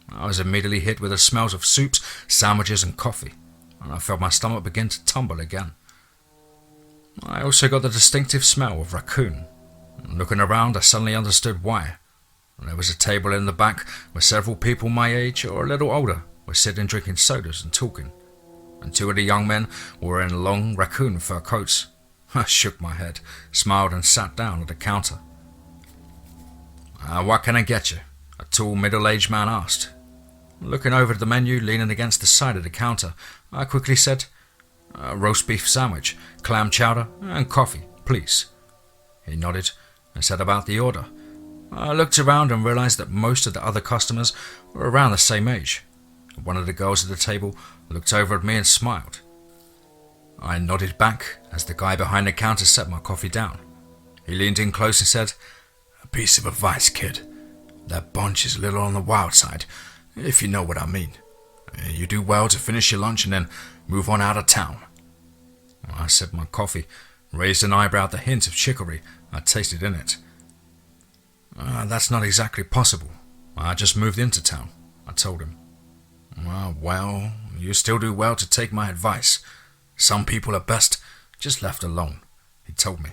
I was immediately hit with the smells of soups, sandwiches and coffee, and I felt my stomach begin to tumble again. I also got the distinctive smell of raccoon, and looking around I suddenly understood why. There was a table in the back where several people my age or a little older were sitting drinking sodas and talking, and 2 of the young men were in long raccoon fur coats. I shook my head, smiled and sat down at the counter. "What can I get you?" a tall middle-aged man asked. Looking over at the menu leaning against the side of the counter, I quickly said, "A roast beef sandwich, clam chowder and coffee, please." He nodded and said about the order. I looked around and realized that most of the other customers were around the same age. One of the girls at the table looked over at me and smiled. I nodded back as the guy behind the counter set my coffee down. He leaned in close and said, "A piece of advice, kid. That bunch is a little on the wild side, if you know what I mean. You do well to finish your lunch and then move on out of town." I sipped my coffee, raised an eyebrow at the hint of chicory I tasted in it. "That's not exactly possible. I just moved into town," I told him. Well, you still do well to take my advice. Some people are best just left alone," he told me.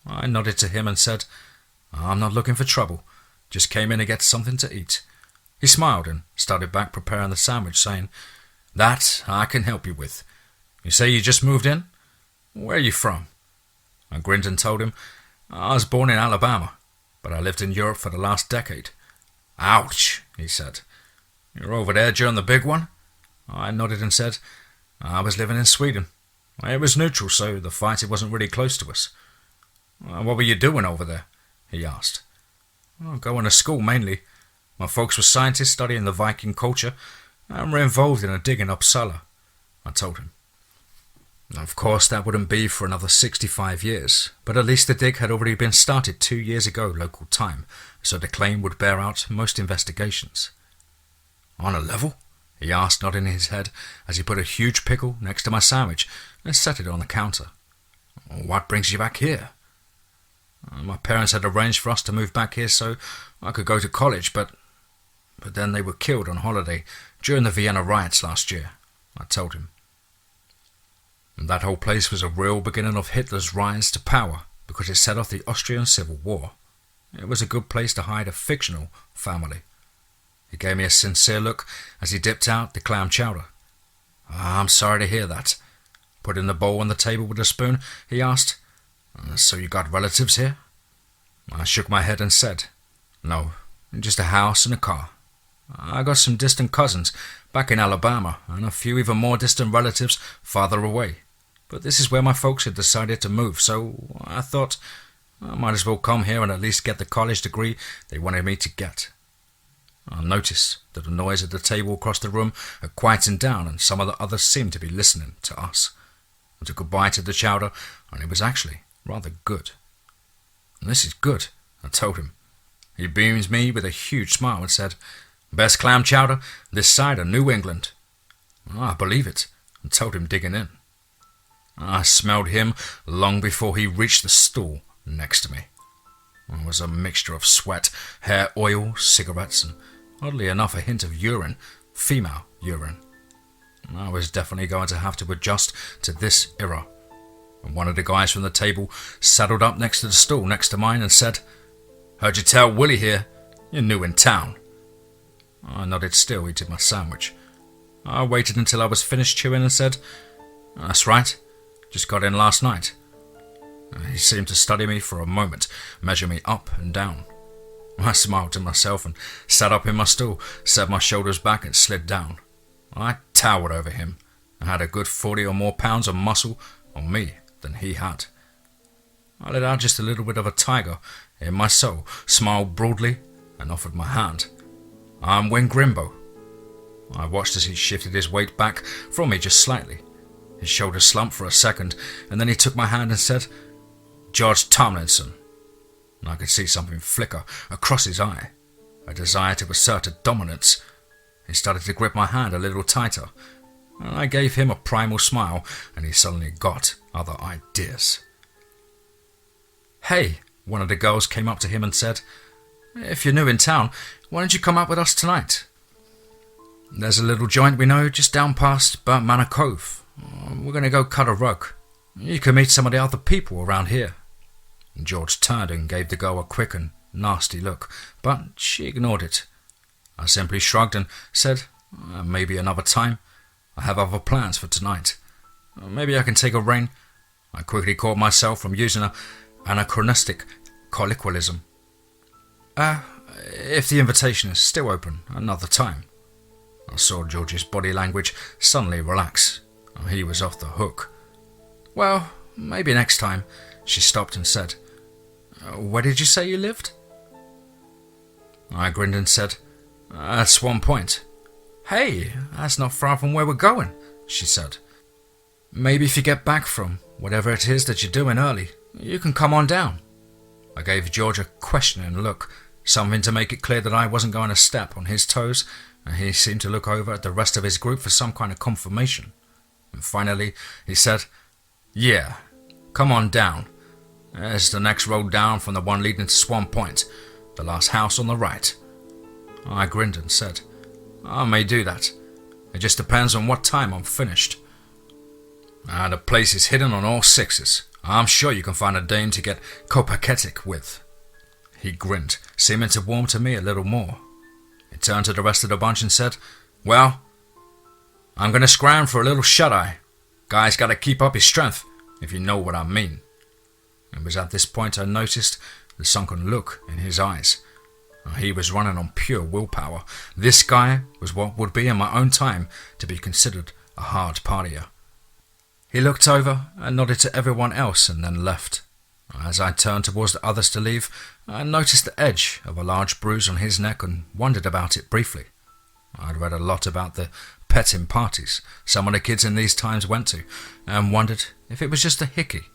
I nodded to him and said, "I'm not looking for trouble. Just came in to get something to eat." He smiled and started back preparing the sandwich, saying, "That I can help you with. You say you just moved in? Where are you from?" I grinned and told him, "I was born in Alabama, but I lived in Europe for the last decade." "Ouch," he said. "You're over there during the big one?" I nodded and said, "I was living in Sweden. It was neutral, so the fighting wasn't really close to us." "What were you doing over there?" he asked. "Going to school, mainly. My folks were scientists studying the Viking culture, and were involved in a dig in Uppsala," I told him. Of course, that wouldn't be for another 65 years, but at least the dig had already been started 2 years ago local time, so the claim would bear out most investigations. "On a level?" he asked, nodding his head as he put a huge pickle next to my sandwich and set it on the counter. "What brings you back here?" "My parents had arranged for us to move back here so I could go to college, but then they were killed on holiday during the Vienna riots last year," I told him. And that whole place was a real beginning of Hitler's rise to power because it set off the Austrian Civil War. It was a good place to hide a fictional family. He gave me a sincere look as he dipped out the clam chowder. "I'm sorry to hear that. Putting the bowl on the table with a spoon, he asked, "So you got relatives here?" I shook my head and said, "No, just a house and a car. I got some distant cousins back in Alabama and a few even more distant relatives farther away. But this is where my folks had decided to move, so I thought I might as well come here and at least get the college degree they wanted me to get." I noticed that the noise at the table across the room had quietened down and some of the others seemed to be listening to us. I took a bite of the chowder and it was actually rather good. "This is good," I told him. He beamed me with a huge smile and said, "Best clam chowder this side of New England." "I believe it," I told him, digging in. I smelled him long before he reached the stool next to me. It was a mixture of sweat, hair oil, cigarettes, and oddly enough a hint of urine, female urine. I was definitely going to have to adjust to this era. And one of the guys from the table saddled up next to the stool next to mine and said, "Heard you tell Willie here you're new in town." I nodded still, eating my sandwich. I waited until I was finished chewing and said, "That's right, just got in last night." He seemed to study me for a moment, measure me up and down. I smiled to myself and sat up in my stool, set my shoulders back and slid down. I towered over him and had a good 40 or more pounds of muscle on me than he had. I let out just a little bit of a tiger in my soul, smiled broadly and offered my hand. "I'm Win Grimbo." I watched as he shifted his weight back from me just slightly. His shoulders slumped for a second, and then he took my hand and said, "George Tomlinson." And I could see something flicker across his eye, a desire to assert a dominance. He started to grip my hand a little tighter, and I gave him a primal smile, and he suddenly got other ideas. "Hey," one of the girls came up to him and said, "If you're new in town, why don't you come up with us tonight? There's a little joint we know just down past Burnt Manor Cove. We're going to go cut a rug. You can meet some of the other people around here." And George turned and gave the girl a quick and nasty look, but she ignored it. I simply shrugged and said, "Maybe another time. I have other plans for tonight. Maybe I can take a rain." I quickly caught myself from using an anachronistic colloquialism. If the invitation is still open, another time." I saw George's body language suddenly relax. He was off the hook. "Well, maybe next time," she stopped and said, "Where did you say you lived?" I grinned and said, "At Swan Point." "Hey, that's not far from where we're going," she said. "Maybe if you get back from whatever it is that you're doing early, you can come on down." I gave George a questioning look, something to make it clear that I wasn't going to step on his toes, and he seemed to look over at the rest of his group for some kind of confirmation. And finally, he said, "Yeah, come on down. It's the next road down from the one leading to Swan Point, the last house on the right." I grinned and said, "I may do that. It just depends on what time I'm finished." "The place is hidden on all sixes. I'm sure you can find a dame to get copacetic with." He grinned, seeming to warm to me a little more. He turned to the rest of the bunch and said, "Well, I'm going to scram for a little shut-eye. Guy's got to keep up his strength, if you know what I mean." It was at this point I noticed the sunken look in his eyes. He was running on pure willpower. This guy was what would be in my own time to be considered a hard partier. He looked over and nodded to everyone else and then left. As I turned towards the others to leave, I noticed the edge of a large bruise on his neck and wondered about it briefly. I'd read a lot about the petting parties some of the kids in these times went to, and wondered if it was just a hickey.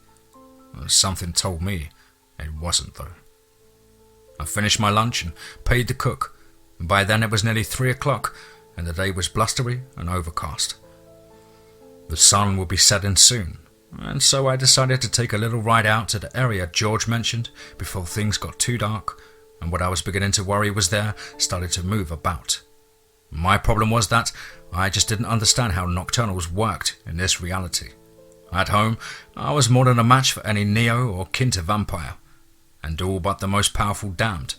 Something told me it wasn't, though. I finished my lunch and paid the cook. By then it was nearly 3 o'clock, and the day was blustery and overcast. The sun would be setting soon, and so I decided to take a little ride out to the area George mentioned before things got too dark, and what I was beginning to worry was there started to move about. My problem was that I just didn't understand how nocturnals worked in this reality. At home, I was more than a match for any Neo or kin to vampire, and all but the most powerful damned.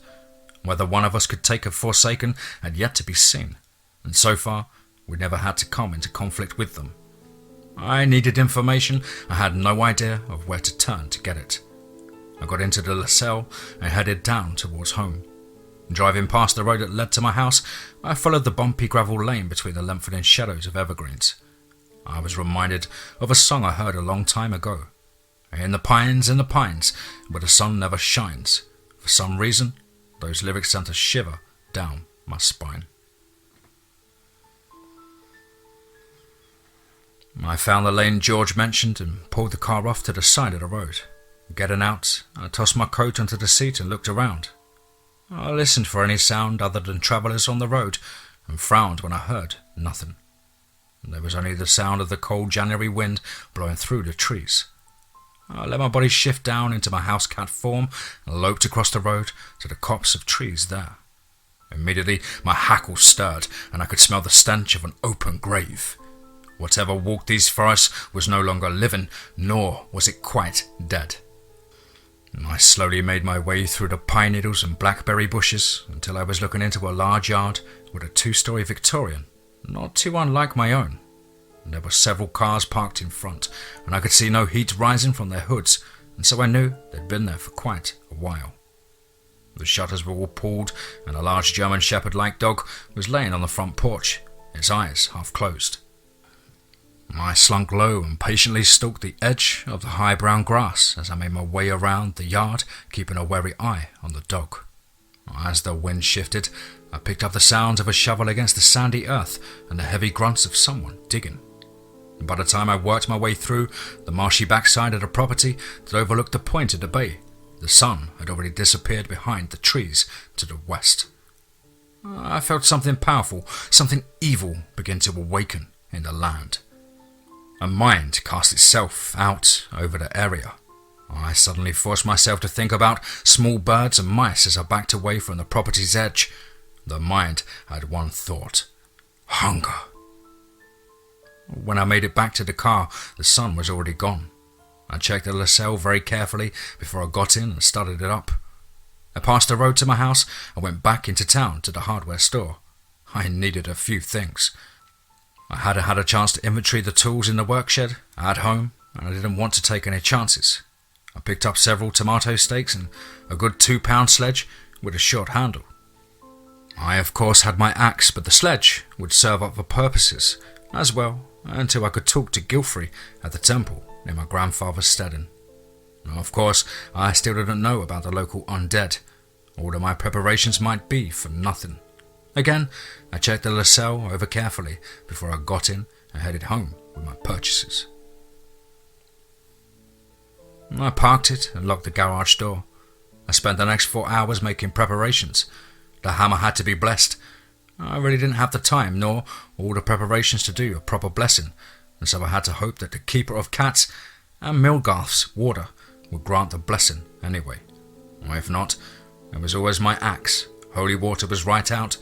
Whether one of us could take a Forsaken had yet to be seen, and so far we never had to come into conflict with them. I needed information. I had no idea of where to turn to get it. I got into the LaSalle and headed down towards home. Driving past the road that led to my house, I followed the bumpy gravel lane between the lengthening shadows of evergreens. I was reminded of a song I heard a long time ago. In the pines, where the sun never shines. For some reason, those lyrics sent a shiver down my spine. I found the lane George mentioned and pulled the car off to the side of the road. Getting out, I tossed my coat onto the seat and looked around. I listened for any sound other than travellers on the road and frowned when I heard nothing. There was only the sound of the cold January wind blowing through the trees. I let my body shift down into my house cat form and loped across the road to the copse of trees there. Immediately, my hackles stirred and I could smell the stench of an open grave. Whatever walked these forests was no longer living, nor was it quite dead. I slowly made my way through the pine needles and blackberry bushes until I was looking into a large yard with a 2-story Victorian, not too unlike my own. There were several cars parked in front, and I could see no heat rising from their hoods, and so I knew they'd been there for quite a while. The shutters were all pulled, and a large German Shepherd-like dog was laying on the front porch, its eyes half closed. I slunk low and patiently stalked the edge of the high brown grass as I made my way around the yard, keeping a wary eye on the dog. As the wind shifted, I picked up the sounds of a shovel against the sandy earth and the heavy grunts of someone digging. By the time I worked my way through the marshy backside of the property that overlooked the point of the bay, the sun had already disappeared behind the trees to the west. I felt something powerful, something evil begin to awaken in the land. A mind cast itself out over the area. I suddenly forced myself to think about small birds and mice as I backed away from the property's edge. The mind had one thought: hunger. When I made it back to the car, the sun was already gone. I checked the LaSalle very carefully before I got in and started it up. I passed the road to my house and went back into town to the hardware store. I needed a few things. I hadn't had a chance to inventory the tools in the workshed at home, and I didn't want to take any chances. I picked up several tomato stakes and a good 2-pound sledge with a short handle. I of course had my axe, but the sledge would serve other purposes as well until I could talk to Gilfrey at the temple near my grandfather's steading. Of course, I still didn't know about the local undead. All of my preparations might be for nothing. Again, I checked the LaSalle over carefully before I got in and headed home with my purchases. I parked it and locked the garage door. I spent the next 4 hours making preparations. The hammer had to be blessed. I really didn't have the time nor all the preparations to do a proper blessing, and so I had to hope that the keeper of cats and Milgarth's warder would grant the blessing anyway. Or if not, it was always my axe. Holy water was right out.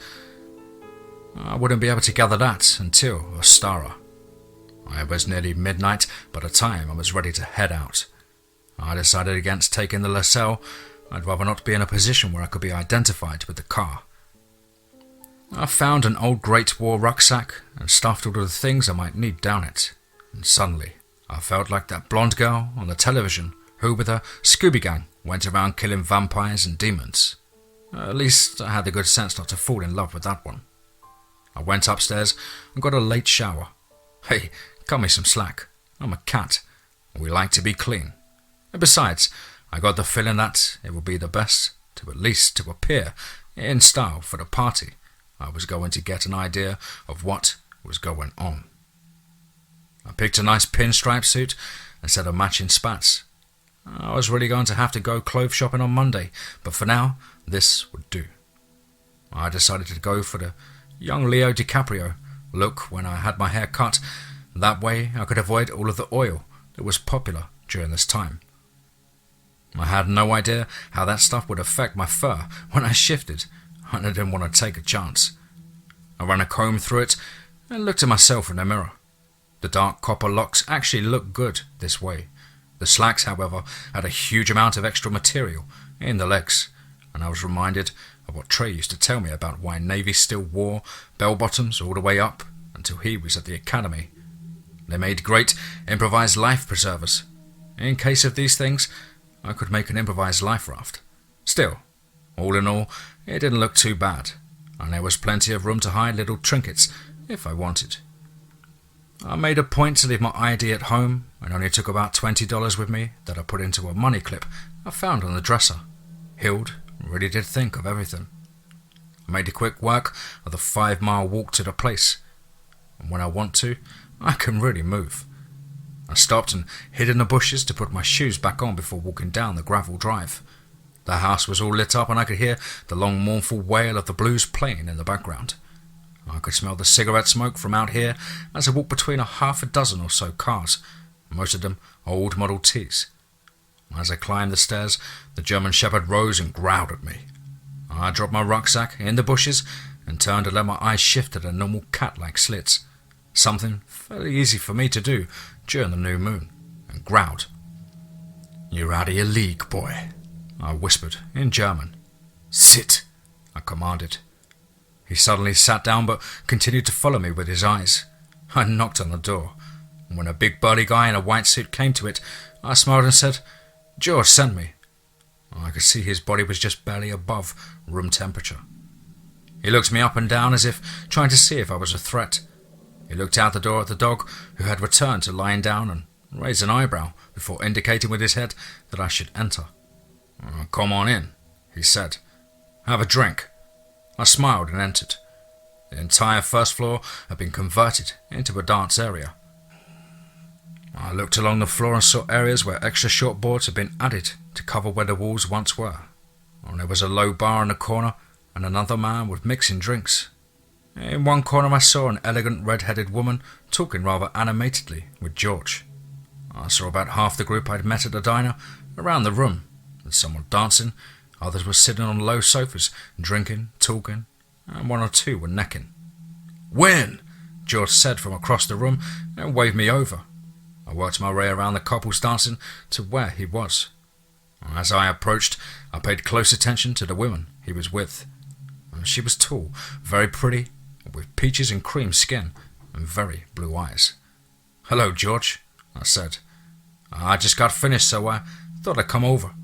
I wouldn't be able to gather that until Ostara. It was nearly midnight by the time I was ready to head out. I decided against taking the LaSalle. I'd rather not be in a position where I could be identified with the car. I found an old Great War rucksack and stuffed all of the things I might need down it. And suddenly, I felt like that blonde girl on the television who with her Scooby Gang went around killing vampires and demons. At least I had the good sense not to fall in love with that one. I went upstairs and got a late shower. Hey, cut me some slack. I'm a cat. We like to be clean. And besides, I got the feeling that it would be the best to at least to appear in style for the party. I was going to get an idea of what was going on. I picked a nice pinstripe suit and set of matching spats. I was really going to have to go clothes shopping on Monday, but for now, this would do. I decided to go for the young Leo DiCaprio look when I had my hair cut. That way I could avoid all of the oil that was popular during this time. I had no idea how that stuff would affect my fur when I shifted, and I didn't want to take a chance. I ran a comb through it and looked at myself in the mirror. The dark copper locks actually looked good this way. The slacks, however, had a huge amount of extra material in the legs, and I was reminded of what Trey used to tell me about why Navy still wore bell-bottoms all the way up until he was at the academy. They made great improvised life preservers. In case of these things, I could make an improvised life raft. Still, all in all, it didn't look too bad, and there was plenty of room to hide little trinkets if I wanted. I made a point to leave my ID at home and only took about $20 with me that I put into a money clip I found on the dresser. Hilde really did think of everything. I made a quick work of the 5-mile walk to the place, and when I want to, I can really move. I stopped and hid in the bushes to put my shoes back on before walking down the gravel drive. The house was all lit up and I could hear the long mournful wail of the blues playing in the background. I could smell the cigarette smoke from out here as I walked between a half a dozen or so cars, most of them old Model Ts. As I climbed the stairs, the German Shepherd rose and growled at me. I dropped my rucksack in the bushes and turned to let my eyes shift to the normal cat-like slits, something fairly easy for me to do during the new moon, and growled. "You're out of your league, boy," I whispered in German. "Sit," I commanded. He suddenly sat down but continued to follow me with his eyes. I knocked on the door, and when a big burly guy in a white suit came to it, I smiled and said, "George sent me." I could see his body was just barely above room temperature. He looked me up and down as if trying to see if I was a threat. He looked out the door at the dog, who had returned to lying down, and raised an eyebrow before indicating with his head that I should enter. "Come on in," he said. "Have a drink." I smiled and entered. The entire first floor had been converted into a dance area. I looked along the floor and saw areas where extra short boards had been added to cover where the walls once were. There was a low bar in the corner and another man with mixing drinks. In one corner I saw an elegant red-headed woman talking rather animatedly with George. I saw about half the group I'd met at the diner around the room, and some were dancing, others were sitting on low sofas, drinking, talking, and one or two were necking. "Win!" George said from across the room and waved me over. I worked my way around the couples dancing to where he was. As I approached, I paid close attention to the woman he was with. She was tall, very pretty, with peaches and cream skin and very blue eyes. "Hello, George," I said. "I just got finished, so I thought I'd come over."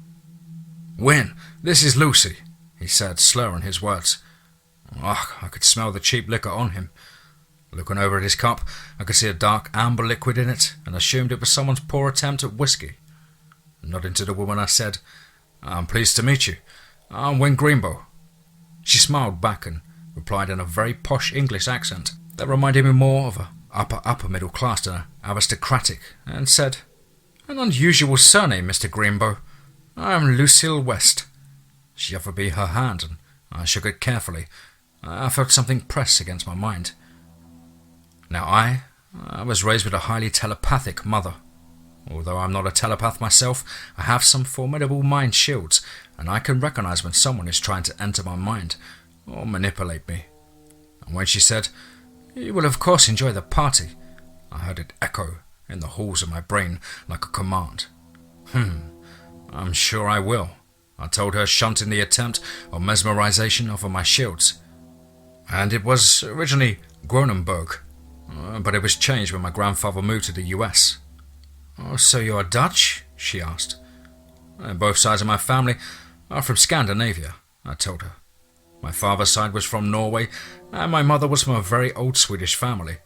"Win, this is Lucy," he said, slurring his words. I could smell the cheap liquor on him. Looking over at his cup, I could see a dark amber liquid in it and assumed it was someone's poor attempt at whiskey. Nodding to the woman, I said, "I'm pleased to meet you. I'm Win Greenbow." She smiled back and replied in a very posh English accent that reminded me more of a upper middle class than aristocratic, and said, "An unusual surname, Mr. Greenbow. I'm Lucille West." She offered me her hand, and I shook it carefully. I felt something press against my mind. Now I was raised with a highly telepathic mother. Although I'm not a telepath myself, I have some formidable mind shields, and I can recognize when someone is trying to enter my mind or manipulate me. And when she said, "You will of course enjoy the party," I heard it echo in the halls of my brain like a command. "I'm sure I will," I told her, shunting the attempt of mesmerization over my shields. And it was originally Gronenberg, but it was changed when my grandfather moved to the US. "Oh, so you're Dutch?" she asked. "Both sides of my family are from Scandinavia," I told her. My father's side was from Norway, and my mother was from a very old Swedish family.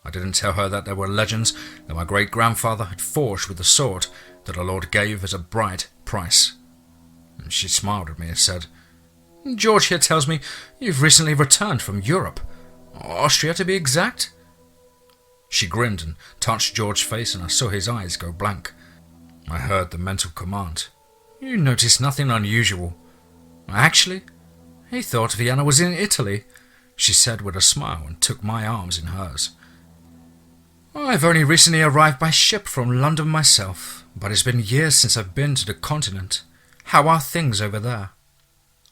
I didn't tell her that there were legends that my great-grandfather had forged with the sword that our Lord gave as a bride price. And she smiled at me and said, "George here tells me you've recently returned from Europe, Austria to be exact." She grinned and touched George's face, and I saw his eyes go blank. I heard the mental command, "You noticed nothing unusual." "Actually, he thought Vienna was in Italy," she said with a smile and took my arms in hers. "I've only recently arrived by ship from London myself, but it's been years since I've been to the continent. How are things over there?"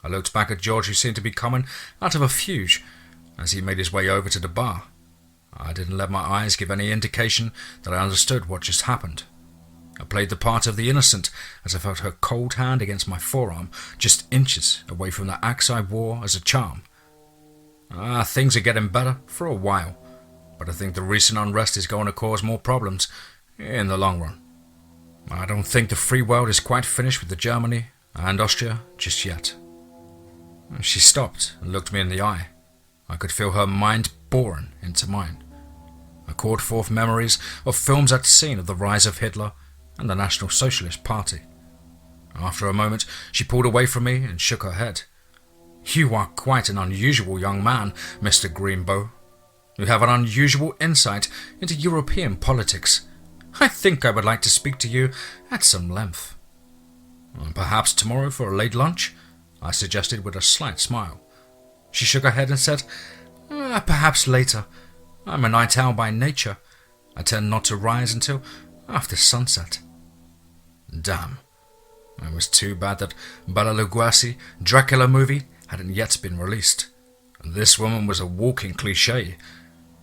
I looked back at George, who seemed to be coming out of a fugue as he made his way over to the bar. I didn't let my eyes give any indication that I understood what just happened. I played the part of the innocent as I felt her cold hand against my forearm, just inches away from the axe I wore as a charm. Things are getting better for a while, but but I think the recent unrest is going to cause more problems in the long run. I don't think the free world is quite finished with the Germany and Austria just yet." She stopped and looked me in the eye. I could feel her mind boring into mine. I called forth memories of films I'd seen of the rise of Hitler and the National Socialist Party. After a moment, she pulled away from me and shook her head. "You are quite an unusual young man, Mr. Greenbow. You have an unusual insight into European politics. I think I would like to speak to you at some length." "Perhaps tomorrow for a late lunch?" I suggested with a slight smile. She shook her head and said, "Perhaps later. I'm a night owl by nature. I tend not to rise until after sunset." Damn. It was too bad that Bela Lugosi's Dracula movie hadn't yet been released. This woman was a walking cliché.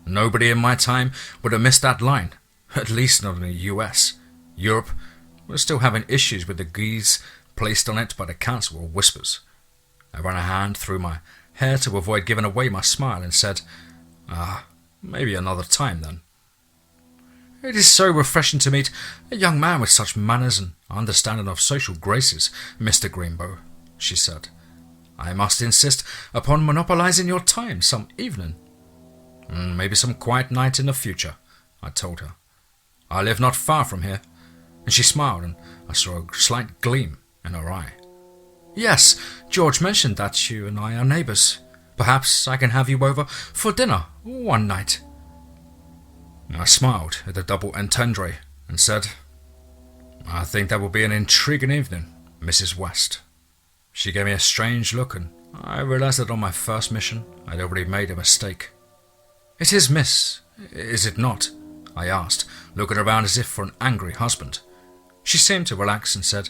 Nobody in my time would have missed that line, at least not in the US. Europe was still having issues with the geese placed on it by the Council of Whispers. I ran a hand through my hair to avoid giving away my smile and said, "Maybe another time then." "It is so refreshing to meet a young man with such manners and understanding of social graces, Mr. Greenbow," she said. "I must insist upon monopolizing your time some evening." "Maybe some quiet night in the future," I told her. "I live not far from here," and she smiled and I saw a slight gleam in her eye. "Yes, George mentioned that you and I are neighbours. Perhaps I can have you over for dinner one night." I smiled at the double entendre and said, "I think that will be an intriguing evening, Mrs. West." She gave me a strange look and I realised that on my first mission I'd already made a mistake. "It is, miss, is it not?" I asked, looking around as if for an angry husband. She seemed to relax and said,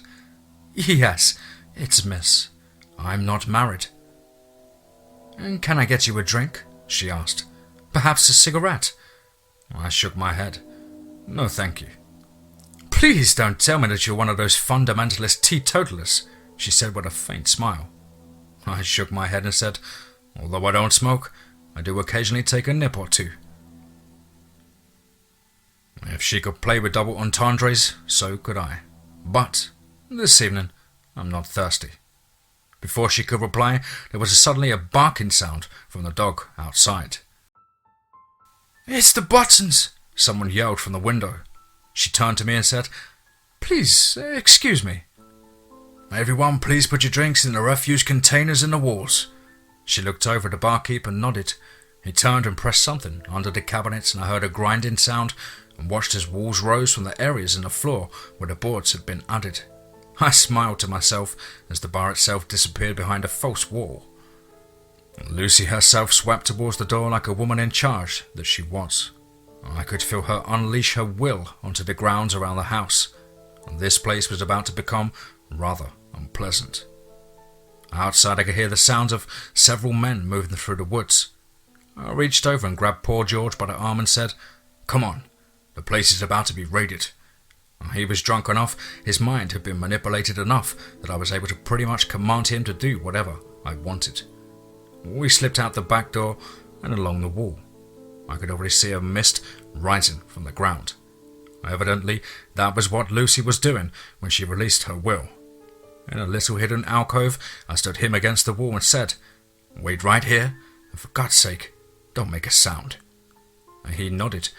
"Yes, it's miss. I'm not married." "And can I get you a drink?" she asked. "Perhaps a cigarette?" I shook my head. "No, thank you." "Please don't tell me that you're one of those fundamentalist teetotalers," she said with a faint smile. I shook my head and said, "Although I don't smoke, I do occasionally take a nip or two." If she could play with double entendres, so could I. But this evening, I'm not thirsty. Before she could reply, there was suddenly a barking sound from the dog outside. "It's the Buttons!" someone yelled from the window. She turned to me and said, "Please, excuse me." "Everyone, please put your drinks in the refuse containers in the walls." She looked over at the barkeep and nodded. He turned and pressed something under the cabinets and I heard a grinding sound and watched as walls rose from the areas in the floor where the boards had been added. I smiled to myself as the bar itself disappeared behind a false wall. Lucy herself swept towards the door like a woman in charge that she was. I could feel her unleash her will onto the grounds around the house, and this place was about to become rather unpleasant. Outside I could hear the sounds of several men moving through the woods. I reached over and grabbed poor George by the arm and said, "Come on, the place is about to be raided." He was drunk enough, his mind had been manipulated enough that I was able to pretty much command him to do whatever I wanted. We slipped out the back door and along the wall. I could already see a mist rising from the ground. Evidently, that was what Lucy was doing when she released her will. In a little hidden alcove, I stood him against the wall and said, "Wait right here, and for God's sake, don't make a sound." And he nodded.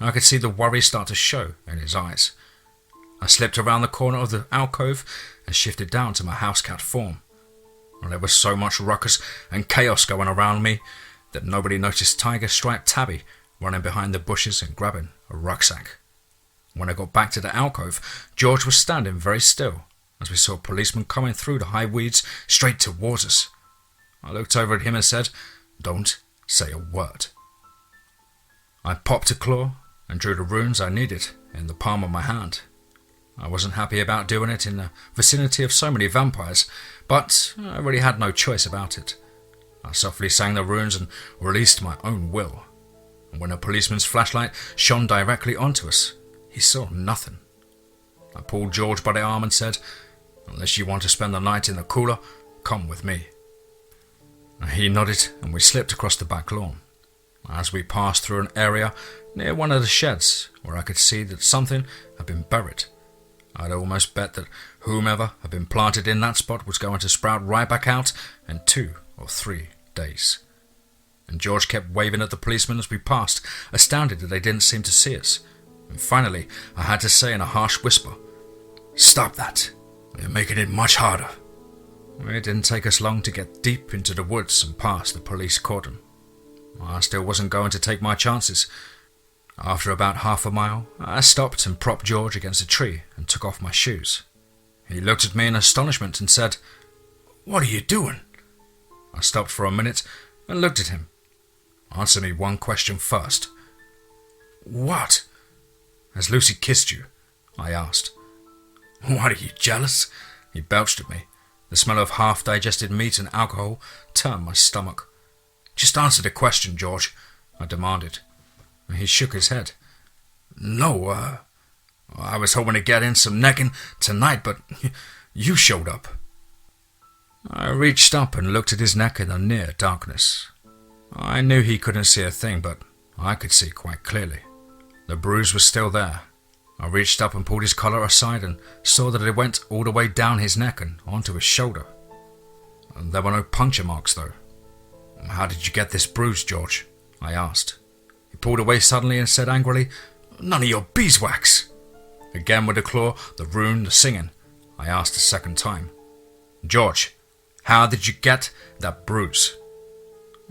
I could see the worry start to show in his eyes. I slipped around the corner of the alcove and shifted down to my housecat form. There was so much ruckus and chaos going around me that nobody noticed tiger-striped Tabby running behind the bushes and grabbing a rucksack. When I got back to the alcove, George was standing very still as we saw a policeman coming through the high weeds straight towards us. I looked over at him and said, "Don't say a word." I popped a claw and drew the runes I needed in the palm of my hand. I wasn't happy about doing it in the vicinity of so many vampires, but I really had no choice about it. I softly sang the runes and released my own will. And when a policeman's flashlight shone directly onto us, he saw nothing. I pulled George by the arm and said, "Unless you want to spend the night in the cooler, come with me." He nodded and we slipped across the back lawn. as we passed through an area near one of the sheds where I could see that something had been buried. I'd almost bet that whomever had been planted in that spot was going to sprout right back out in 2 or 3 days. And George kept waving at the policemen as we passed, astounded that they didn't seem to see us. And finally, I had to say in a harsh whisper, "Stop that. You're making it much harder." It didn't take us long to get deep into the woods and past the police cordon. I still wasn't going to take my chances. After about half a mile, I stopped and propped George against a tree and took off my shoes. He looked at me in astonishment and said, "What are you doing?" I stopped for a minute and looked at him. "Answer me one question first." "What?" "Has Lucy kissed you?" I asked. "What, are you jealous?" He belched at me. The smell of half-digested meat and alcohol turned my stomach. "Just answer the question, George," I demanded. He shook his head. "No, I was hoping to get in some necking tonight, but you showed up." I reached up and looked at his neck in the near darkness. I knew he couldn't see a thing, but I could see quite clearly. The bruise was still there. I reached up and pulled his collar aside and saw that it went all the way down his neck and onto his shoulder. And there were no puncture marks, though. "How did you get this bruise, George?" I asked. He pulled away suddenly and said angrily, "None of your beeswax!" Again with the claw, the rune, the singing. I asked a second time, "George, how did you get that bruise?"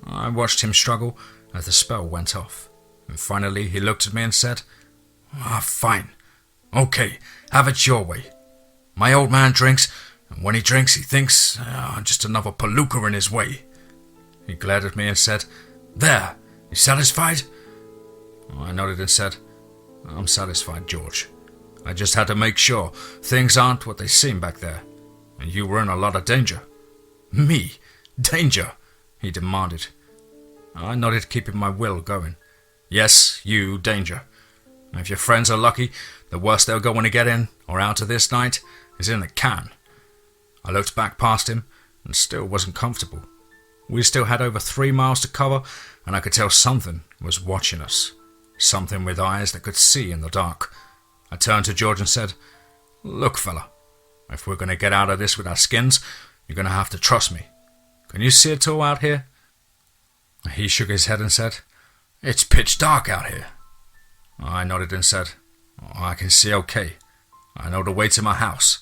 I watched him struggle as the spell went off, and finally he looked at me and said, Fine. Okay, have it your way. My old man drinks, and when he drinks he thinks I'm just another palooka in his way." He glared at me and said, "There, you satisfied?" I nodded and said, "I'm satisfied, George. I just had to make sure things aren't what they seem back there, and you were in a lot of danger." "Me? Danger?" he demanded. I nodded, keeping my will going. "Yes, you, danger. If your friends are lucky, the worst they're going to get in or out of this night is in the can." I looked back past him and still wasn't comfortable. We still had over 3 miles to cover, and I could tell something was watching us. Something with eyes that could see in the dark. I turned to George and said, "Look, fella, if we're going to get out of this with our skins, you're going to have to trust me. Can you see it all out here?" He shook his head and said, "It's pitch dark out here." I nodded and said, "I can see okay. I know the way to my house."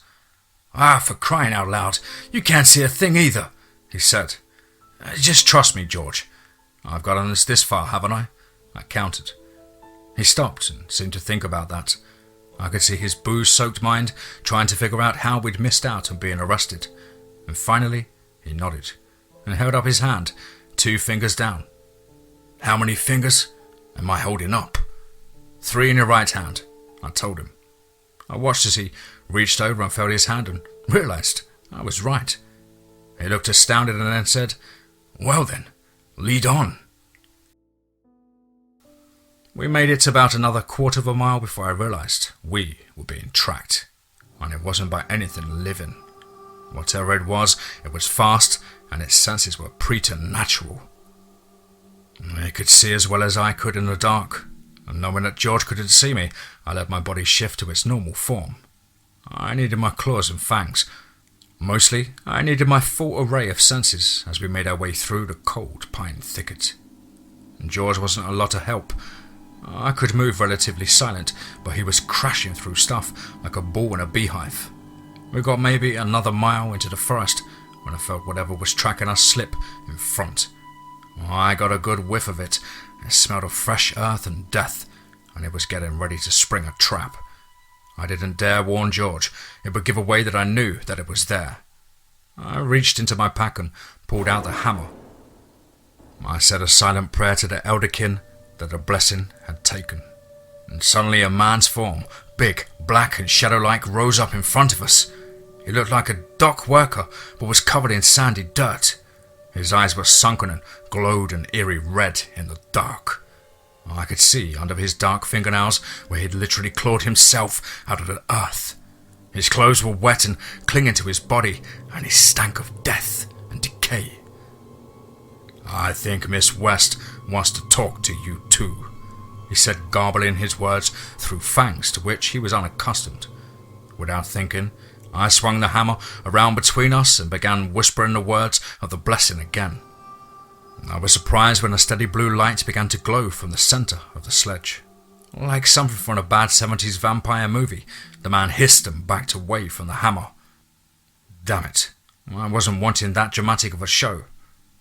For crying out loud, you can't see a thing either," he said. "Just trust me, George. I've gotten us this far, haven't I?" I counted. He stopped and seemed to think about that. I could see his booze-soaked mind trying to figure out how we'd missed out on being arrested. And finally, he nodded and held up his hand, 2 fingers down. "How many fingers am I holding up?" "3 in your right hand," I told him. I watched as he reached over and felt his hand and realized I was right. He looked astounded and then said, "Well then, lead on." We made it about another quarter of a mile before I realized we were being tracked, and it wasn't by anything living. Whatever it was fast, and its senses were preternatural. It could see as well as I could in the dark, and knowing that George couldn't see me, I let my body shift to its normal form. I needed my claws and fangs. Mostly, I needed my full array of senses as we made our way through the cold pine thicket. And George wasn't a lot of help. I could move relatively silent, but he was crashing through stuff like a ball in a beehive. We got maybe another mile into the forest when I felt whatever was tracking us slip in front. I got a good whiff of it. It smelled of fresh earth and death, and it was getting ready to spring a trap. I didn't dare warn George. It would give away that I knew that it was there. I reached into my pack and pulled out the hammer. I said a silent prayer to the elderkin that the blessing had taken. And suddenly a man's form, big, black and shadow-like, rose up in front of us. He looked like a dock worker, but was covered in sandy dirt. His eyes were sunken and glowed an eerie red in the dark. I could see under his dark fingernails where he'd literally clawed himself out of the earth. His clothes were wet and clinging to his body, and he stank of death and decay. I think Miss West wants to talk to you too," he said, garbling his words through fangs to which he was unaccustomed. Without thinking, I swung the hammer around between us and began whispering the words of the blessing again. I was surprised when a steady blue light began to glow from the centre of the sledge. Like something from a bad 70s vampire movie, the man hissed and backed away from the hammer. Damn it, I wasn't wanting that dramatic of a show.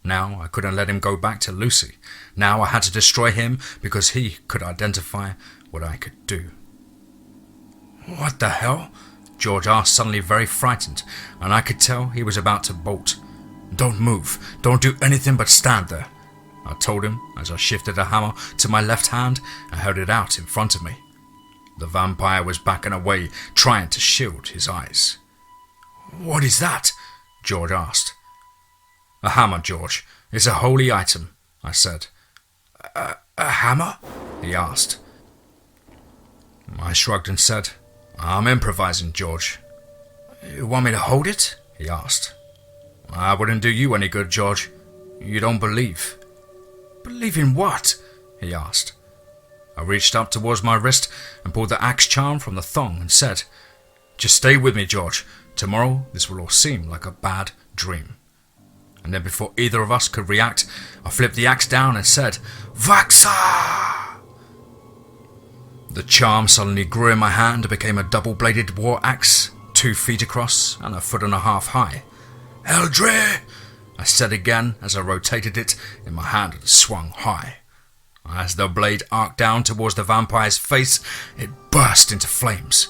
Now I couldn't let him go back to Lucy. Now I had to destroy him because he could identify what I could do. "What the hell?" George asked, suddenly very frightened, and I could tell he was about to bolt. "Don't move. Don't do anything but stand there," I told him as I shifted the hammer to my left hand and held it out in front of me. The vampire was backing away, trying to shield his eyes. "What is that?" George asked. "A hammer, George. It's a holy item," I said. A hammer?" he asked. I shrugged and said, "I'm improvising, George." "You want me to hold it?" he asked. "I wouldn't do you any good, George. You don't believe." "Believe in what?" he asked. I reached up towards my wrist and pulled the axe charm from the thong and said, "Just stay with me, George. Tomorrow this will all seem like a bad dream." And then before either of us could react, I flipped the axe down and said, "Vaxa!" The charm suddenly grew in my hand and became a double-bladed war axe, 2 feet across and 1.5 feet high. "Eldre!" I said again as I rotated it in my hand and swung high. As the blade arced down towards the vampire's face, it burst into flames.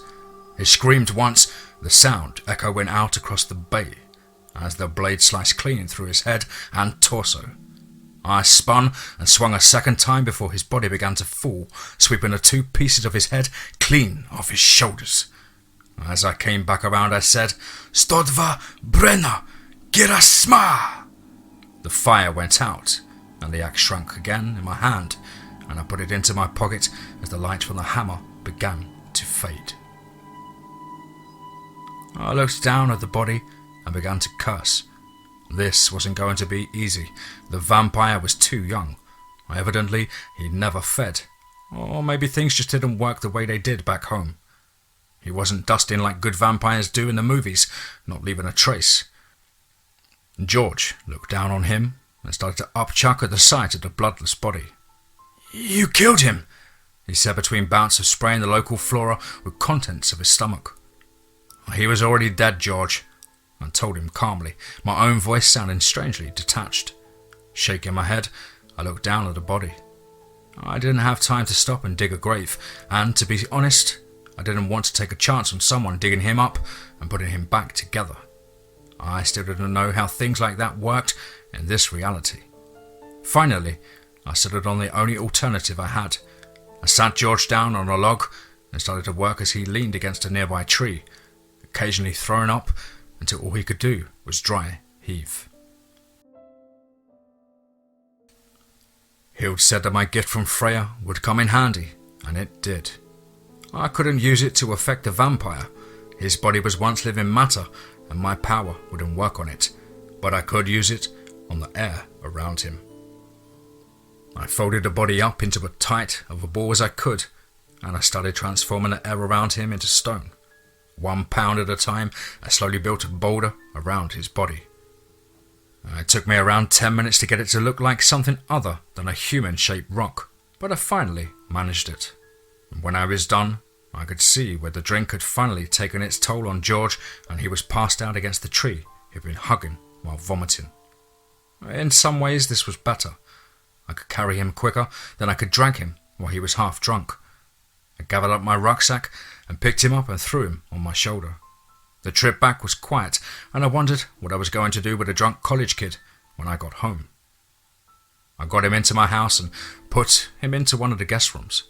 It screamed once, the sound echoing out across the bay, as the blade sliced clean through his head and torso. I spun and swung a second time before his body began to fall, sweeping the 2 pieces of his head clean off his shoulders. As I came back around, I said, "Stodva Brenna, Girasma!" The fire went out, and the axe shrunk again in my hand, and I put it into my pocket as the light from the hammer began to fade. I looked down at the body and began to curse. This wasn't going to be easy. The vampire was too young. Evidently, he'd never fed. Or maybe things just didn't work the way they did back home. He wasn't dusting like good vampires do in the movies, not leaving a trace. George looked down on him and started to upchuck at the sight of the bloodless body. "You killed him," he said between bouts of spraying the local flora with contents of his stomach. "He was already dead, George," I told him calmly, my own voice sounding strangely detached. Shaking my head, I looked down at the body. I didn't have time to stop and dig a grave, and to be honest, I didn't want to take a chance on someone digging him up and putting him back together. I still didn't know how things like that worked in this reality. Finally, I settled on the only alternative I had. I sat George down on a log and started to work as he leaned against a nearby tree, occasionally throwing up until all he could do was dry heave. Hild said that my gift from Freya would come in handy, and it did. I couldn't use it to affect the vampire. His body was once living matter, and my power wouldn't work on it, but I could use it on the air around him. I folded the body up into as tight of a ball as I could, and I started transforming the air around him into stone. 1 pound at a time, I slowly built a boulder around his body. It took me around 10 minutes to get it to look like something other than a human-shaped rock, but I finally managed it. And when I was done, I could see where the drink had finally taken its toll on George, and he was passed out against the tree he'd been hugging while vomiting. In some ways, this was better. I could carry him quicker than I could drag him while he was half drunk. I gathered up my rucksack and picked him up and threw him on my shoulder. The trip back was quiet, and I wondered what I was going to do with a drunk college kid when I got home. I got him into my house and put him into one of the guest rooms.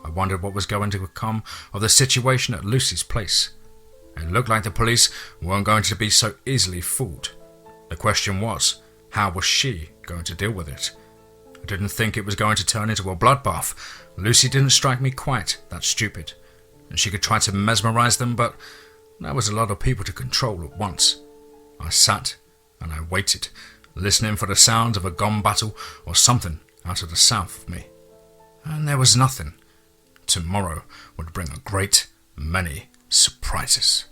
I wondered what was going to become of the situation at Lucy's place. It looked like the police weren't going to be so easily fooled. The question was, how was she going to deal with it? I didn't think it was going to turn into a bloodbath. Lucy didn't strike me quite that stupid. And she could try to mesmerize them, but that was a lot of people to control at once. I sat and I waited, listening for the sounds of a gun battle or something out of the south of me. And there was nothing. Tomorrow would bring a great many surprises.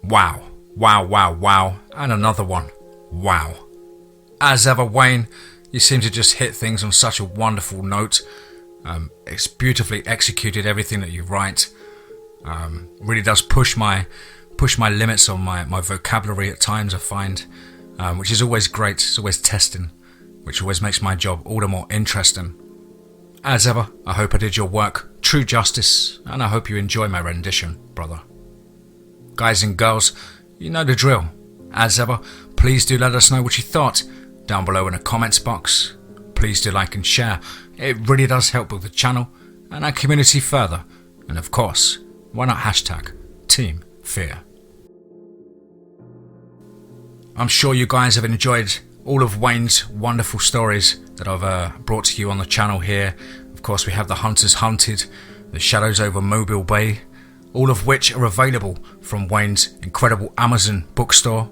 Wow, wow, wow, wow, and another one. Wow. As ever, Wayne, you seem to just hit things on such a wonderful note. It's beautifully executed, everything that you write. Really does push my limits on my vocabulary at times, I find, which is always great. It's always testing, which always makes my job all the more interesting. As ever, I hope I did your work true justice, and I hope you enjoy my rendition, brother. Guys and girls, you know the drill. As ever, please do let us know what you thought down below in the comments box. Please do like and share. It really does help with the channel and our community further. And of course, why not hashtag TeamFEAR? I'm sure you guys have enjoyed all of Wayne's wonderful stories that I've brought to you on the channel here. Of course, we have The Hunters Hunted, The Shadows over Mobile Bay, all of which are available from Wayne's incredible Amazon bookstore.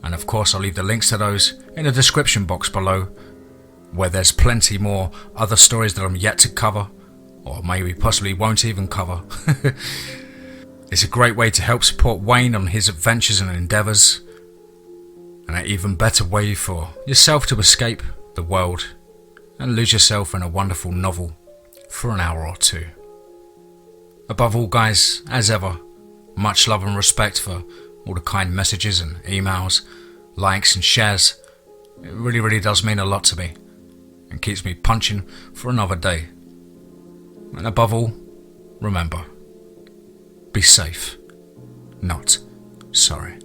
And of course, I'll leave the links to those in the description box below, where there's plenty more other stories that I'm yet to cover, or maybe possibly won't even cover. It's a great way to help support Wayne on his adventures and endeavours, and an even better way for yourself to escape the world and lose yourself in a wonderful novel for an hour or two. Above all, guys, as ever, much love and respect for all the kind messages and emails, likes and shares. It really, really does mean a lot to me and keeps me punching for another day. And above all, remember, be safe, not sorry.